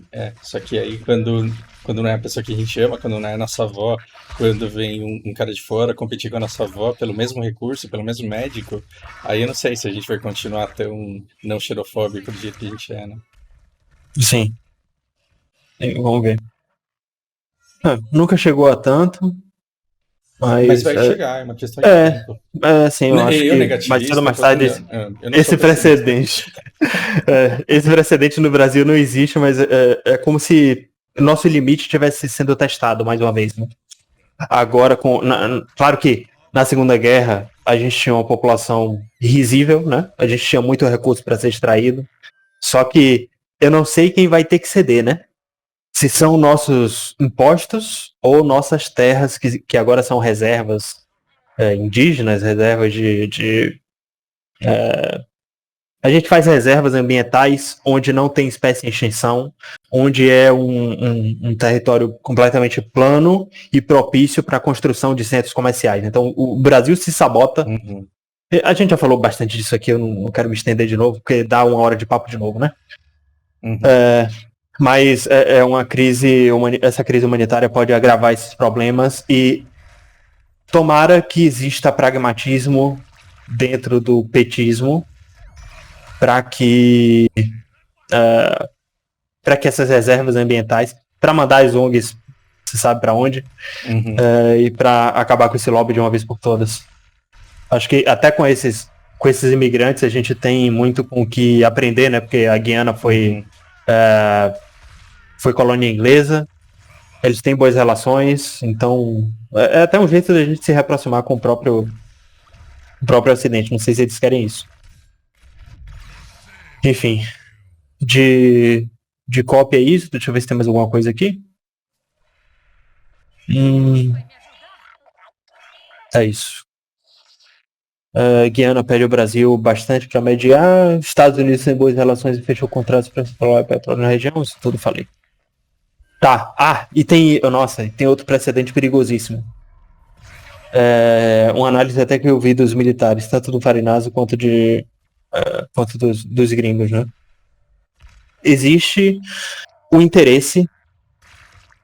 Só que aí quando não é a pessoa que a gente ama, quando não é a nossa avó, quando vem um cara de fora competir com a nossa avó pelo mesmo recurso, pelo mesmo médico, aí eu não sei se a gente vai continuar tão não xerofóbico do jeito que a gente é, né? Sim. Vamos ver. Nunca chegou a tanto, mas vai chegar, é uma questão de tempo. Sim, eu acho que mais cedo ou mais tarde esse precedente. Esse precedente no Brasil não existe, mas é como se o nosso limite estivesse sendo testado mais uma vez, né? Agora, claro que na Segunda Guerra a gente tinha uma população risível, né? A gente tinha muito recurso para ser extraído, só que eu não sei quem vai ter que ceder, né? Se são nossos impostos ou nossas terras que agora são reservas indígenas, reservas a gente faz reservas ambientais onde não tem espécie em extinção, onde é um território completamente plano e propício para a construção de centros comerciais. Então o Brasil se sabota. A gente já falou bastante disso aqui, eu não quero me estender de novo, porque dá 1 hora de papo de novo, né? Mas é uma crise, essa crise humanitária pode agravar esses problemas e tomara que exista pragmatismo dentro do petismo para que essas reservas ambientais, para mandar as ONGs, você sabe para onde, e para acabar com esse lobby de uma vez por todas. Acho que até com esses imigrantes a gente tem muito com o que aprender, né? Porque a Guiana foi colônia inglesa, eles têm boas relações, então é até um jeito da gente se reaproximar com o próprio Ocidente. Não sei se eles querem isso. Enfim, de cópia é isso. Deixa eu ver se tem mais alguma coisa aqui. É isso. Guiana pede ao Brasil bastante para mediar. Estados Unidos tem boas relações e fechou contratos para explorar petróleo na região. Isso tudo falei. Tá. E tem outro precedente perigosíssimo. Uma análise até que eu vi dos militares, tanto do Farinazo quanto dos gringos, né? Existe o interesse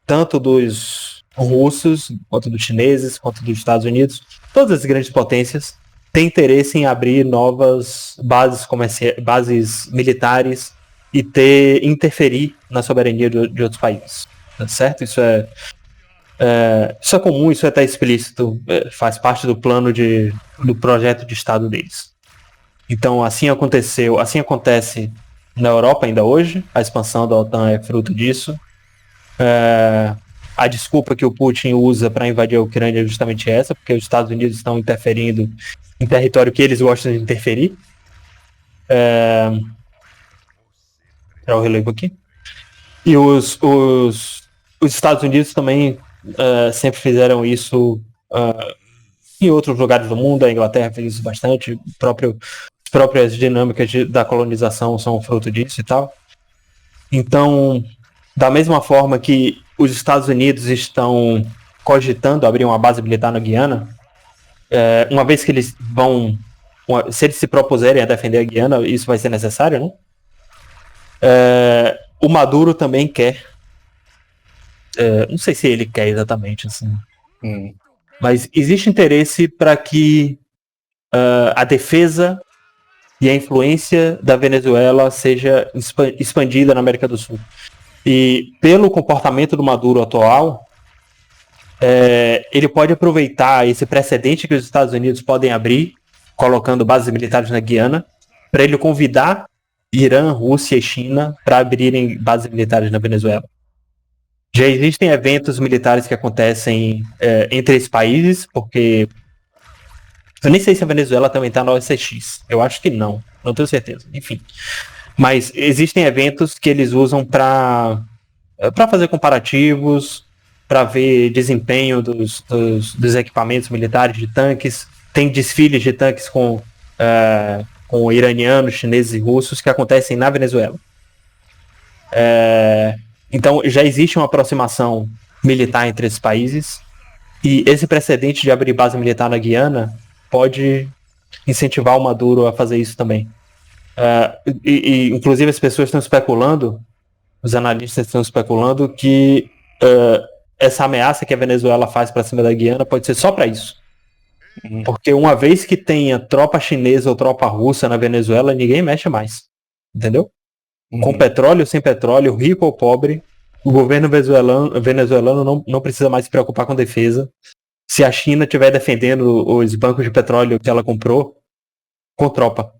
tanto dos russos, quanto dos chineses, quanto dos Estados Unidos, todas as grandes potências têm interesse em abrir novas bases militares e interferir na soberania de outros países, tá certo? Isso é comum, isso é até explícito, faz parte do plano do projeto de Estado deles. Então, assim acontece na Europa ainda hoje, a expansão da OTAN é fruto disso. A desculpa que o Putin usa para invadir a Ucrânia é justamente essa, porque os Estados Unidos estão interferindo em território que eles gostam de interferir. Tirar o relevo aqui. E os Estados Unidos também sempre fizeram isso em outros lugares do mundo. A Inglaterra fez isso bastante. As próprias dinâmicas da colonização são fruto disso e tal. Então, da mesma forma que os Estados Unidos estão cogitando abrir uma base militar na Guiana, uma vez que eles se eles se propuserem a defender a Guiana, isso vai ser necessário, né? O Maduro também quer. Não sei se ele quer exatamente, assim. Mas existe interesse para que a defesa e a influência da Venezuela seja expandida na América do Sul. E pelo comportamento do Maduro atual, ele pode aproveitar esse precedente que os Estados Unidos podem abrir, colocando bases militares na Guiana, para ele convidar Irã, Rússia e China para abrirem bases militares na Venezuela. Já existem eventos militares que acontecem entre esses países, porque eu nem sei se a Venezuela também está na OSCX. Eu acho que não tenho certeza. Enfim. Mas existem eventos que eles usam para fazer comparativos, para ver desempenho dos equipamentos militares de tanques. Tem desfiles de tanques com iranianos, chineses e russos que acontecem na Venezuela. Então já existe uma aproximação militar entre esses países, e esse precedente de abrir base militar na Guiana pode incentivar o Maduro a fazer isso também. Inclusive as pessoas estão especulando, os analistas estão especulando que essa ameaça que a Venezuela faz para cima da Guiana pode ser só para isso. Porque uma vez que tenha tropa chinesa ou tropa russa na Venezuela, ninguém mexe mais. Entendeu? Com petróleo ou sem petróleo, rico ou pobre, o governo venezuelano não precisa mais se preocupar com defesa. Se a China estiver defendendo os bancos de petróleo que ela comprou com tropa.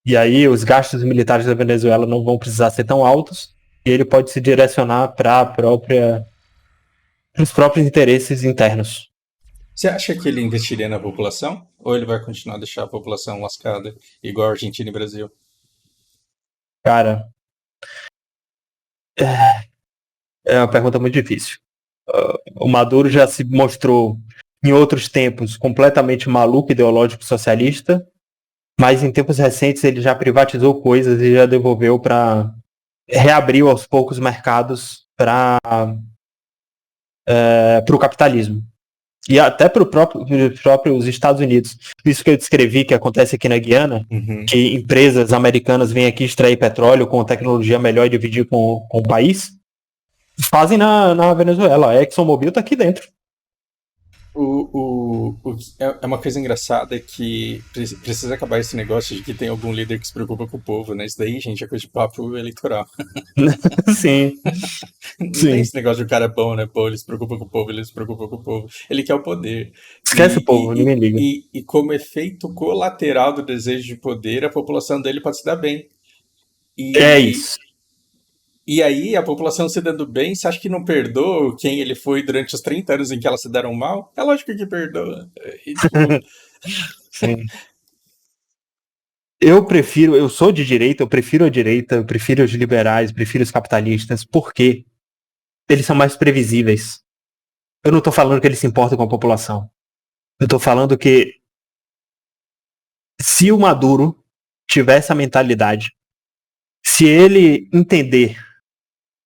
E aí os gastos militares da Venezuela não vão precisar ser tão altos, e ele pode se direcionar para os próprios interesses internos. Você acha que ele investiria na população? Ou ele vai continuar a deixar a população lascada, igual a Argentina e Brasil? Cara, é uma pergunta muito difícil. O Maduro já se mostrou, em outros tempos, completamente maluco, ideológico, socialista, mas em tempos recentes ele já privatizou coisas e já devolveu reabriu aos poucos mercados para o capitalismo. E até para os próprios Estados Unidos. Isso que eu descrevi que acontece aqui na Guiana, que empresas americanas vêm aqui extrair petróleo com tecnologia melhor e dividir com o país, fazem na Venezuela. A ExxonMobil está aqui dentro. É uma coisa engraçada que precisa acabar esse negócio de que tem algum líder que se preocupa com o povo, né? Isso daí, gente, é coisa de papo eleitoral. Sim, Não tem sim. esse negócio de o cara é bom, né? Pô, ele se preocupa com o povo, ele se preocupa com o povo. Ele quer o poder. Esquece o povo, ninguém liga. E como efeito colateral do desejo de poder, a população dele pode se dar bem. É E, isso. e aí, a população se dando bem, você acha que não perdoa quem ele foi durante os 30 anos em que elas se deram mal? É lógico que perdoa. E, tipo, Sim. Eu sou de direita, eu prefiro a direita, eu prefiro os liberais, prefiro os capitalistas, porque eles são mais previsíveis. Eu não tô falando que eles se importam com a população. Eu tô falando que se o Maduro tiver essa mentalidade, se ele entender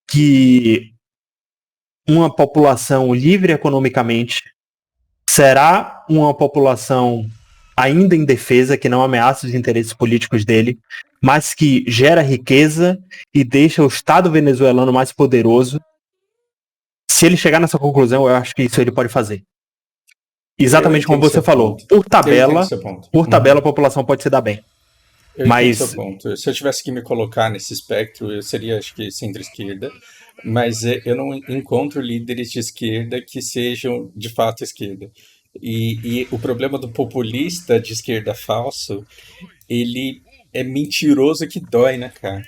que uma população livre economicamente será uma população ainda indefesa, que não ameaça os interesses políticos dele, mas que gera riqueza e deixa o Estado venezuelano mais poderoso. Se ele chegar nessa conclusão, eu acho que isso ele pode fazer. eu Exatamente como entendo você seu falou. ponto. Eu entendo seu ponto. Por tabela, a população pode se dar bem. Eu entendo seu Mas, ponto. Se eu tivesse que me colocar nesse espectro, eu seria, acho que, centro-esquerda, mas eu não encontro líderes de esquerda que sejam de fato esquerda. E o problema do populista de esquerda falso, ele é mentiroso que dói, né, cara?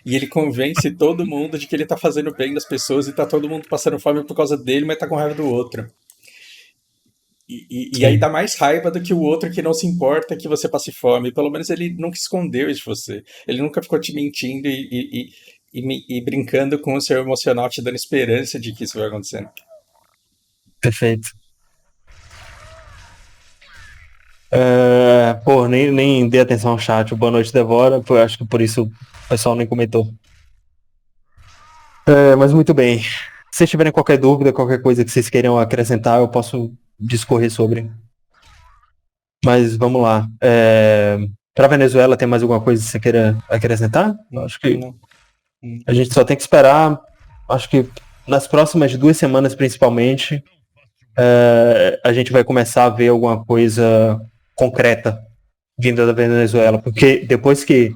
E ele convence todo mundo de que ele tá fazendo bem das pessoas e tá todo mundo passando fome por causa dele, mas tá com raiva do outro. E aí sim, dá mais raiva do que o outro que não se importa que você passe fome. Pelo menos ele nunca escondeu isso de você. Ele nunca ficou te mentindo e brincando com o seu emocional, te dando esperança de que isso vai acontecer. perfeito. Pô, nem dei atenção ao chat. Boa noite, Devora. Pô, acho que por isso o pessoal nem comentou. Mas muito bem. Se vocês tiverem qualquer dúvida, qualquer coisa que vocês queiram acrescentar, eu posso discorrer sobre. Mas vamos lá. Para Venezuela, tem mais alguma coisa que você queira acrescentar? Acho que Não. a gente só tem que esperar. Acho que nas próximas 2 semanas, principalmente, a gente vai começar a ver alguma coisa concreta vinda da Venezuela. Porque depois que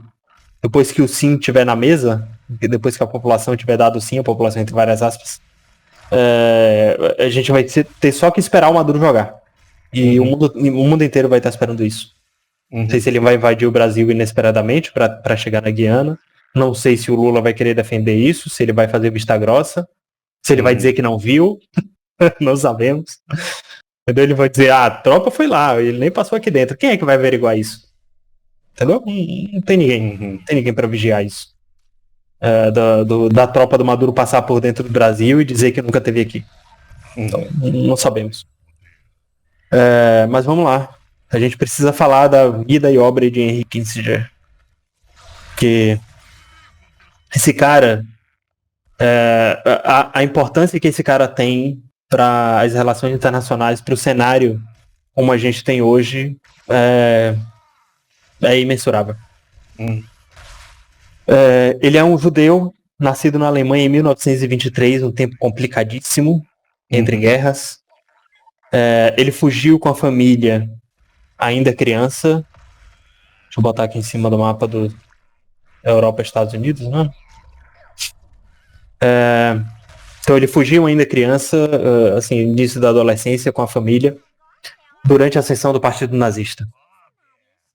o sim estiver na mesa, depois que a população tiver dado sim, a população entre várias aspas, a gente vai ter só que esperar o Maduro jogar. E o mundo inteiro vai estar esperando isso. Não sei se ele vai invadir o Brasil inesperadamente para chegar na Guiana. Não sei se o Lula vai querer defender isso, se ele vai fazer vista grossa, se ele vai dizer que não viu. Não sabemos. Entendeu? Ele vai dizer, a tropa foi lá, ele nem passou aqui dentro. Quem é que vai averiguar isso? Entendeu? Não tem ninguém. Não tem ninguém para vigiar isso. Da tropa do Maduro passar por dentro do Brasil e dizer que nunca esteve aqui. Então, não sabemos. Mas vamos lá. A gente precisa falar da vida e obra de Henry Kissinger. Que esse cara, a importância que esse cara tem para as relações internacionais, para o cenário como a gente tem hoje, é imensurável. Ele é um judeu nascido na Alemanha em 1923, um tempo complicadíssimo, entre guerras. Ele fugiu com a família ainda criança. Deixa eu botar aqui em cima do mapa do Europa e Estados Unidos, né? Então ele fugiu ainda criança, assim, início da adolescência com a família, durante a ascensão do Partido Nazista.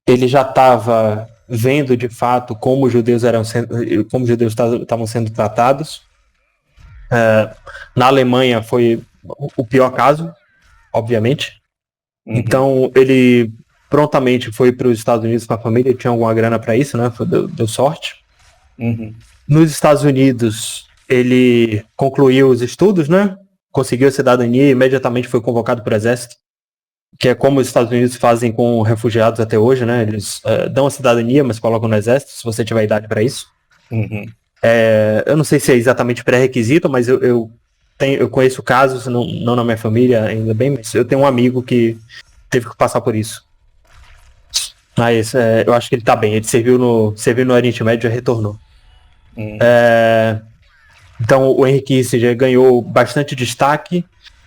Ele já estava vendo de fato como os judeus estavam sendo tratados. Na Alemanha foi o pior caso, obviamente. Então ele prontamente foi para os Estados Unidos com a família, tinha alguma grana para isso, né? Deu sorte. Nos Estados Unidos ele concluiu os estudos, né? Conseguiu a cidadania e imediatamente foi convocado para o exército, que é como os Estados Unidos fazem com refugiados até hoje, né? Eles dão a cidadania, mas colocam no exército, se você tiver idade para isso. Eu não sei se é exatamente pré-requisito, mas eu conheço casos, não na minha família ainda bem, mas eu tenho um amigo que teve que passar por isso. Mas eu acho que ele tá bem, ele serviu no Oriente Médio e retornou. Então o Henry Kissinger ganhou bastante destaque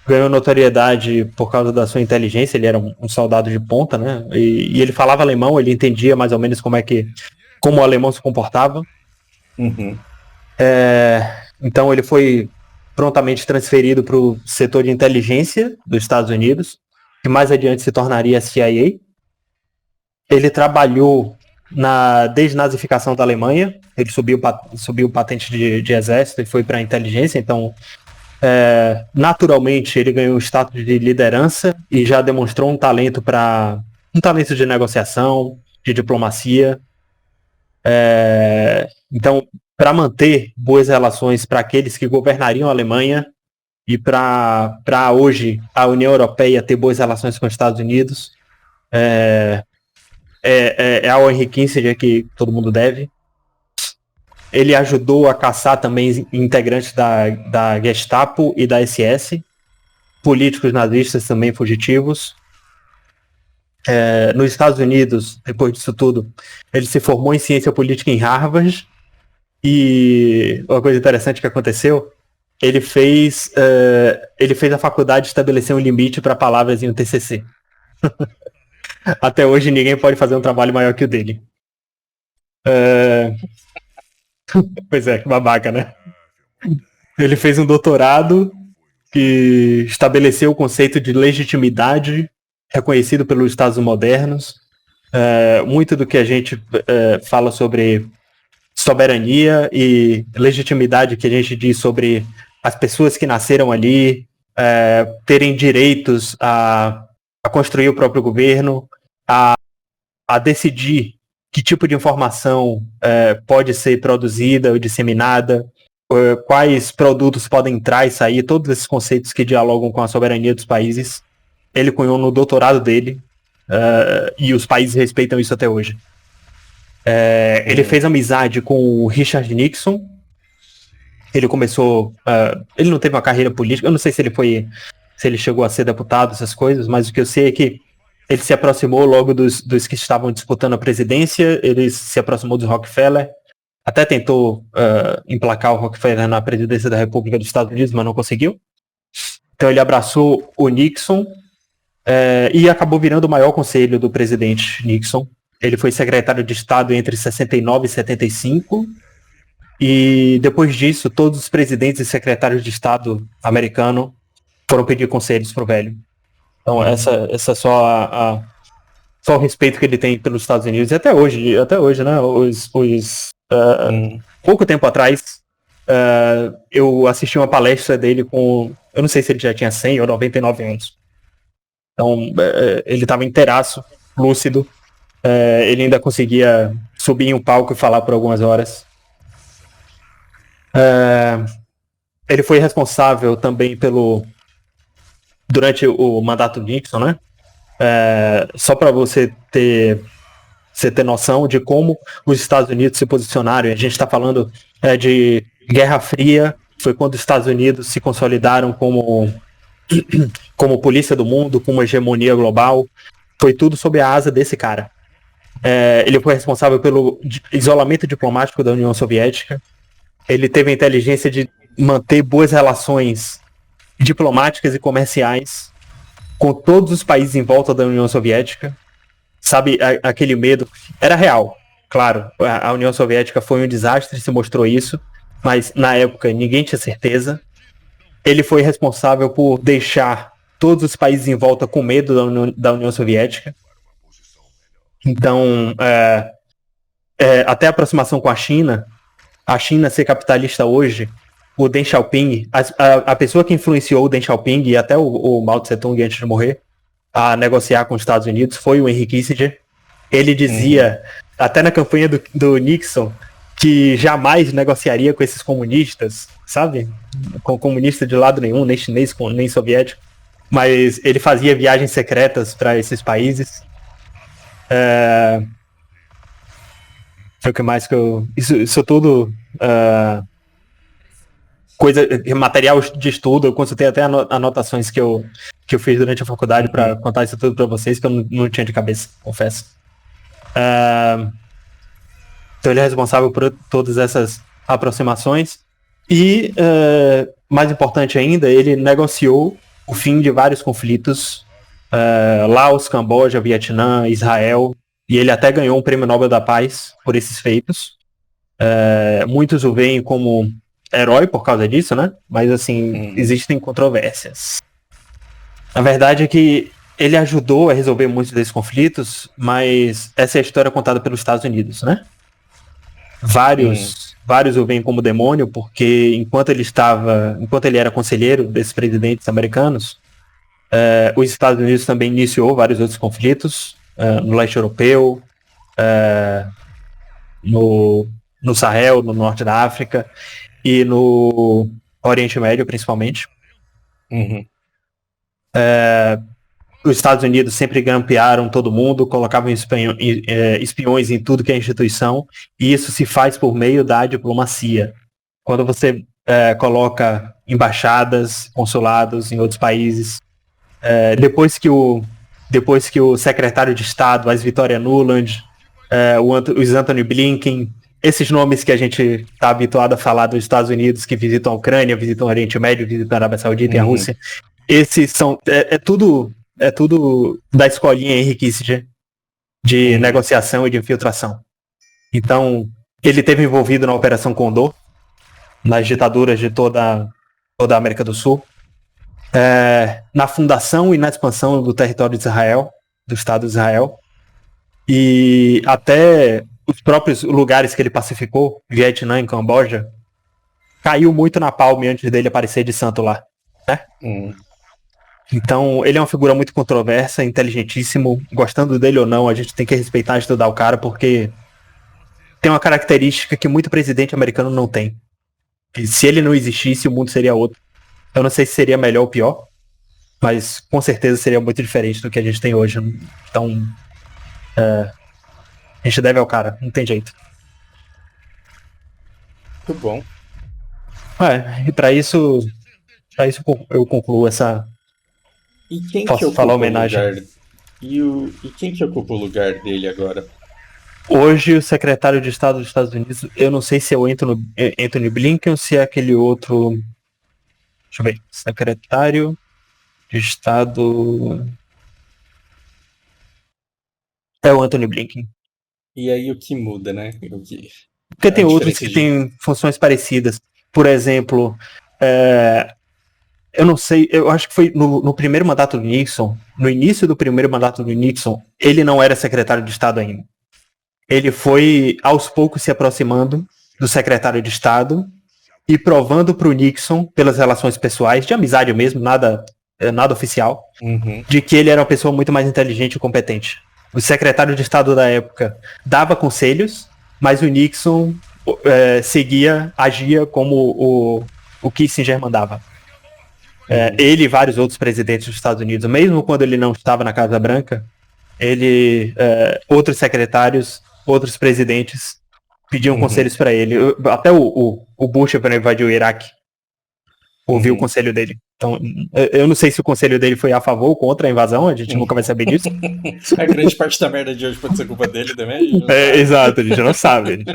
ganhou notoriedade por causa da sua inteligência. Ele era um soldado de ponta, né? E ele falava alemão, ele entendia mais ou menos como o alemão se comportava. Uhum. Então ele foi prontamente transferido para o setor de inteligência dos Estados Unidos, que mais adiante se tornaria a CIA. Ele trabalhou na desnazificação da Alemanha, ele subiu patente de exército e foi para a inteligência, então naturalmente ele ganhou o status de liderança e já demonstrou um talento de negociação, de diplomacia. Então, para manter boas relações para aqueles que governariam a Alemanha e para hoje a União Europeia ter boas relações com os Estados Unidos, ao Henry Kissinger que todo mundo deve. Ele ajudou a caçar também integrantes da Gestapo e da SS, políticos nazistas também fugitivos. Nos Estados Unidos, depois disso tudo, ele se formou em ciência política em Harvard. E uma coisa interessante que aconteceu, ele fez a faculdade estabelecer um limite para palavras em um TCC. Até hoje ninguém pode fazer um trabalho maior que o dele. Pois é, que babaca, né? Ele fez um doutorado que estabeleceu o conceito de legitimidade reconhecido pelos Estados modernos. Muito do que a gente fala sobre soberania e legitimidade que a gente diz sobre as pessoas que nasceram ali terem direitos a construir o próprio governo, a decidir que tipo de informação pode ser produzida ou disseminada, quais produtos podem entrar e sair, todos esses conceitos que dialogam com a soberania dos países, ele cunhou no doutorado dele, e os países respeitam isso até hoje. Ele fez amizade com o Richard Nixon. Ele começou... ele não teve uma carreira política. Eu não sei se ele chegou a ser deputado, essas coisas, mas o que eu sei é que ele se aproximou logo dos que estavam disputando a presidência. Ele se aproximou do Rockefeller. Até tentou emplacar o Rockefeller na presidência da República dos Estados Unidos, mas não conseguiu. Então ele abraçou o Nixon e acabou virando o maior conselho do presidente Nixon. Ele foi secretário de Estado entre 69 e 75. E depois disso, todos os presidentes e secretários de Estado americano foram pedir conselhos pro velho. Então essa é só o respeito que ele tem pelos Estados Unidos. E até hoje, né? Pouco tempo atrás, eu assisti uma palestra dele eu não sei se ele já tinha 100 ou 99 anos. Então ele estava inteiraço, lúcido. Ele ainda conseguia subir em um palco e falar por algumas horas. Ele foi responsável também durante o mandato Nixon, né? Só para você ter noção de como os Estados Unidos se posicionaram. A gente está falando de Guerra Fria, foi quando os Estados Unidos se consolidaram como polícia do mundo, com uma hegemonia global. Foi tudo sob a asa desse cara. Ele foi responsável pelo isolamento diplomático da União Soviética. Ele teve a inteligência de manter boas relações diplomáticas e comerciais com todos os países em volta da União Soviética. Sabe, aquele medo era real. Claro, a União Soviética foi um desastre, se mostrou isso, mas na época ninguém tinha certeza. Ele foi responsável por deixar todos os países em volta com medo da União Soviética. Então, até a aproximação com a China ser capitalista hoje, o Deng Xiaoping, a pessoa que influenciou o Deng Xiaoping e até o Mao Tse Tung antes de morrer a negociar com os Estados Unidos foi o Henry Kissinger. Ele dizia, até na campanha do Nixon, que jamais negociaria com esses comunistas, sabe? Com comunista de lado nenhum, nem chinês, nem soviético. Mas ele fazia viagens secretas para esses países. O que mais que eu... Isso tudo... material de estudo, eu consultei até anotações que eu fiz durante a faculdade para contar isso tudo para vocês, que eu não tinha de cabeça, confesso. Então ele é responsável por todas essas aproximações e, mais importante ainda, ele negociou o fim de vários conflitos, Laos, Camboja, Vietnã, Israel, e ele até ganhou um prêmio Nobel da Paz por esses feitos. Muitos o veem como herói por causa disso, né? Mas assim, existem controvérsias. A verdade é que ele ajudou a resolver muitos desses conflitos, mas essa é a história contada pelos Estados Unidos, né? Vários o veem como demônio, porque enquanto ele era conselheiro desses presidentes americanos, os Estados Unidos também iniciou vários outros conflitos, no leste europeu, no Sahel, no norte da África e no Oriente Médio, principalmente. Os Estados Unidos sempre grampearam todo mundo, colocavam espiões em tudo que é instituição, e isso se faz por meio da diplomacia. Quando você coloca embaixadas, consulados em outros países, depois que o secretário de Estado, as Victoria Nuland, os Anthony Blinken, esses nomes que a gente está habituado a falar dos Estados Unidos, que visitam a Ucrânia, visitam o Oriente Médio, visitam a Arábia Saudita e a Rússia, esses são... É tudo da escolinha Henry Kissinger de negociação e de infiltração. Então, ele esteve envolvido na Operação Condor, nas ditaduras de toda a América do Sul, na fundação e na expansão do território de Israel, do Estado de Israel, e até os próprios lugares que ele pacificou, Vietnã e Camboja, caiu muito na palme antes dele aparecer de santo lá, né? Então, ele é uma figura muito controversa, inteligentíssimo. Gostando dele ou não, a gente tem que respeitar e estudar o cara, porque tem uma característica que muito presidente americano não tem. E se ele não existisse, o mundo seria outro. Eu não sei se seria melhor ou pior, mas com certeza seria muito diferente do que a gente tem hoje. Então, a gente deve ao cara, não tem jeito. Muito bom. E para isso eu concluo essa... E quem Posso que ocupa falar o homenagem? lugar? E quem que ocupa o lugar dele agora? Hoje, o secretário de Estado dos Estados Unidos, eu não sei se é o Anthony Blinken ou se é aquele outro... Deixa eu ver. Secretário de Estado... É o Anthony Blinken. E aí o que muda, né? Porque tem outros que têm funções parecidas. Por exemplo, eu não sei, eu acho que foi no primeiro mandato do Nixon, no início do primeiro mandato do Nixon, ele não era secretário de Estado ainda. Ele foi, aos poucos, se aproximando do secretário de Estado e provando para o Nixon, pelas relações pessoais, de amizade mesmo, nada oficial, de que ele era uma pessoa muito mais inteligente e competente. O secretário de Estado da época dava conselhos, mas o Nixon agia como o Kissinger mandava. Ele e vários outros presidentes dos Estados Unidos, mesmo quando ele não estava na Casa Branca, outros secretários, outros presidentes pediam conselhos para ele. Até o Bush, para invadir o Iraque, ouviu o conselho dele. Então, eu não sei se o conselho dele foi a favor ou contra a invasão, a gente nunca vai saber disso. A grande parte da merda de hoje pode ser culpa dele também. Exato, a gente não sabe,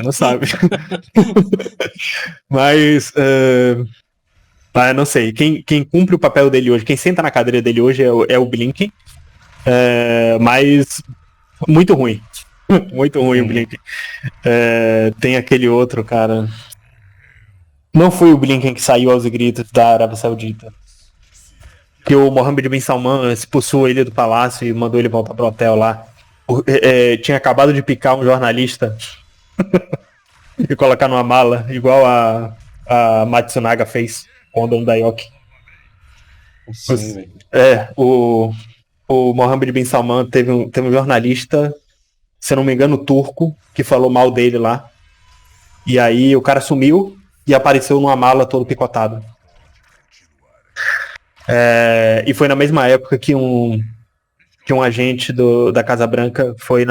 Mas... não sei, quem cumpre o papel dele hoje, quem senta na cadeira dele hoje é o Blinken, mas muito ruim. Muito ruim o Blinken. Tem aquele outro, cara. Não foi o Blinken que saiu aos gritos da Arábia Saudita. Que o Mohammed bin Salman expulsou ele do palácio e mandou ele voltar pro hotel lá. Tinha acabado de picar um jornalista e colocar numa mala, igual a Matsunaga fez com o dono da Yoki. O Mohammed bin Salman teve um jornalista, se eu não me engano, turco, que falou mal dele lá. E aí o cara sumiu e apareceu numa mala todo picotado. E foi na mesma época que um agente da Casa Branca foi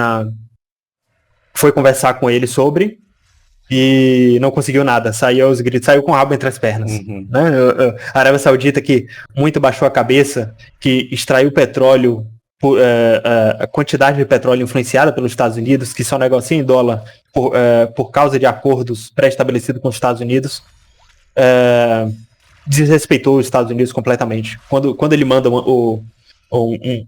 conversar com ele sobre e não conseguiu nada, saiu aos gritos, saiu com o rabo entre as pernas. Né? A Arábia Saudita, que muito baixou a cabeça, que extraiu petróleo, a quantidade de petróleo influenciada pelos Estados Unidos, que só negocia em dólar por causa de acordos pré-estabelecidos com os Estados Unidos, desrespeitou os Estados Unidos completamente. Quando ele manda um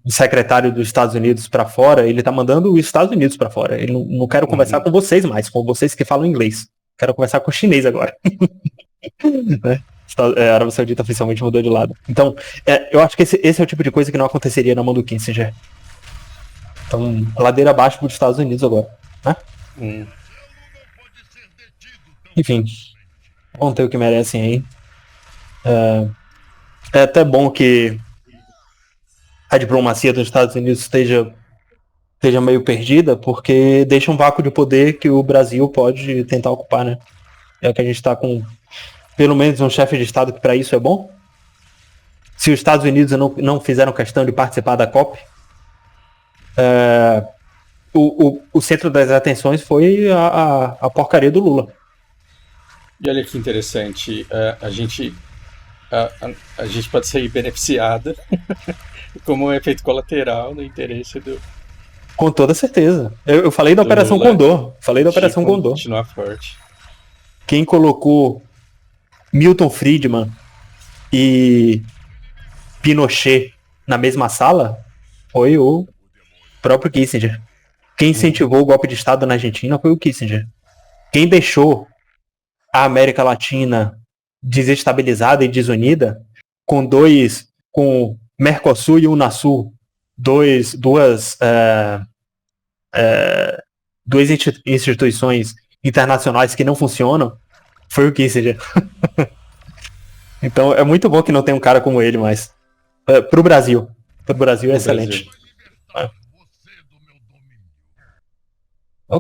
secretário dos Estados Unidos para fora, ele tá mandando os Estados Unidos para fora. Ele não quero conversar com vocês mais, com vocês que falam inglês. Quero conversar com o chinês agora. Né? A Arábia Saudita oficialmente mudou de lado. Então, eu acho que esse é o tipo de coisa que não aconteceria na mão do Kissinger. Então, ladeira abaixo para os Estados Unidos agora. Né? Enfim, vão ter o que merecem aí. É até bom que a diplomacia dos Estados Unidos esteja meio perdida, porque deixa um vácuo de poder que o Brasil pode tentar ocupar, né? É que a gente está com pelo menos um chefe de Estado que para isso é bom. Se os Estados Unidos não fizeram questão de participar da COP, o centro das atenções foi a porcaria do Lula. E olha que interessante, a gente pode sair beneficiada como um efeito colateral no interesse do... Com toda certeza. Eu falei da Operação Lula, Condor. Falei da Operação Condor. Continuar forte. Quem colocou Milton Friedman e Pinochet na mesma sala foi o próprio Kissinger. Quem incentivou o golpe de Estado na Argentina foi o Kissinger. Quem deixou a América Latina desestabilizada e desunida com Mercosul e Unasul, duas instituições internacionais que não funcionam, foi o Kissinger. Então é muito bom que não tem um cara como ele mais. Pro Brasil é excelente.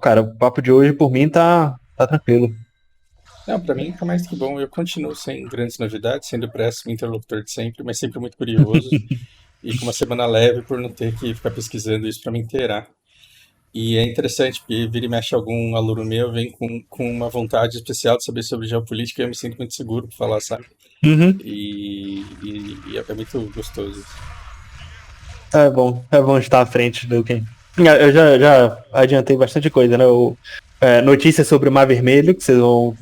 Cara, o papo de hoje por mim tá tranquilo. Não, pra mim tá mais que bom. Eu continuo sem grandes novidades, sendo o péssimo interlocutor de sempre, mas sempre muito curioso. E com uma semana leve por não ter que ficar pesquisando isso pra me inteirar. E é interessante, porque vira e mexe algum aluno meu vem com uma vontade especial de saber sobre geopolítica e eu me sinto muito seguro pra falar, sabe? E é muito gostoso. É bom estar à frente do quem. Eu já adiantei bastante coisa, né? Notícias sobre o Mar Vermelho, que vocês vão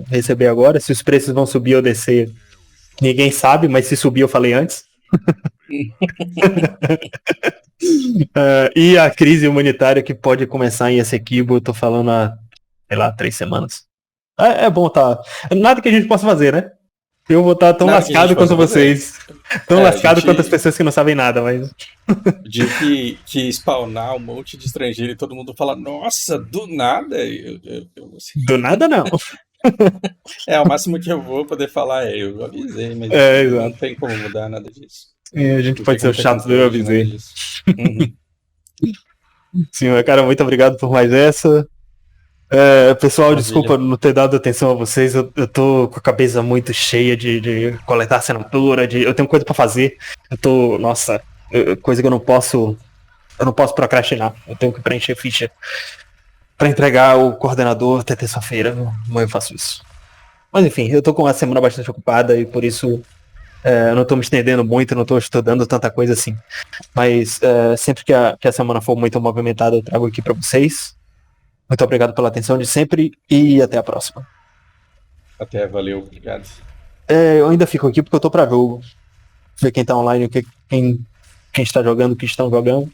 receber agora. Se os preços vão subir ou descer, ninguém sabe, mas se subir eu falei antes. E a crise humanitária que pode começar em Essequibo, eu tô falando há, sei lá, 3 semanas. É bom tá. Nada que a gente possa fazer, né? Eu vou estar tão lascado quanto vocês. Tão lascado quanto as pessoas que não sabem nada, mas. O dia que spawnar um monte de estrangeiro e todo mundo fala, nossa, do nada. Assim... Do nada não. O máximo que eu vou poder falar eu avisei, mas não tem como mudar nada disso. A gente pode ser o chato do eu avisei. Sim, cara, muito obrigado por mais essa. Pessoal, maravilha. Desculpa não ter dado atenção a vocês. Eu tô com a cabeça muito cheia de coletar assinatura, eu tenho coisa pra fazer. Nossa, coisa que eu não posso procrastinar. Eu tenho que preencher ficha pra entregar o coordenador até terça-feira. Amanhã eu faço isso. Mas enfim, eu tô com uma semana bastante ocupada e por isso eu não tô me estendendo muito, não tô estudando tanta coisa assim. Mas sempre que a semana for muito movimentada, eu trago aqui pra vocês. Muito obrigado pela atenção de sempre e até a próxima. Até, valeu, obrigado. Eu ainda fico aqui porque eu tô pra jogo. Ver quem tá online, quem está jogando, o que estão jogando.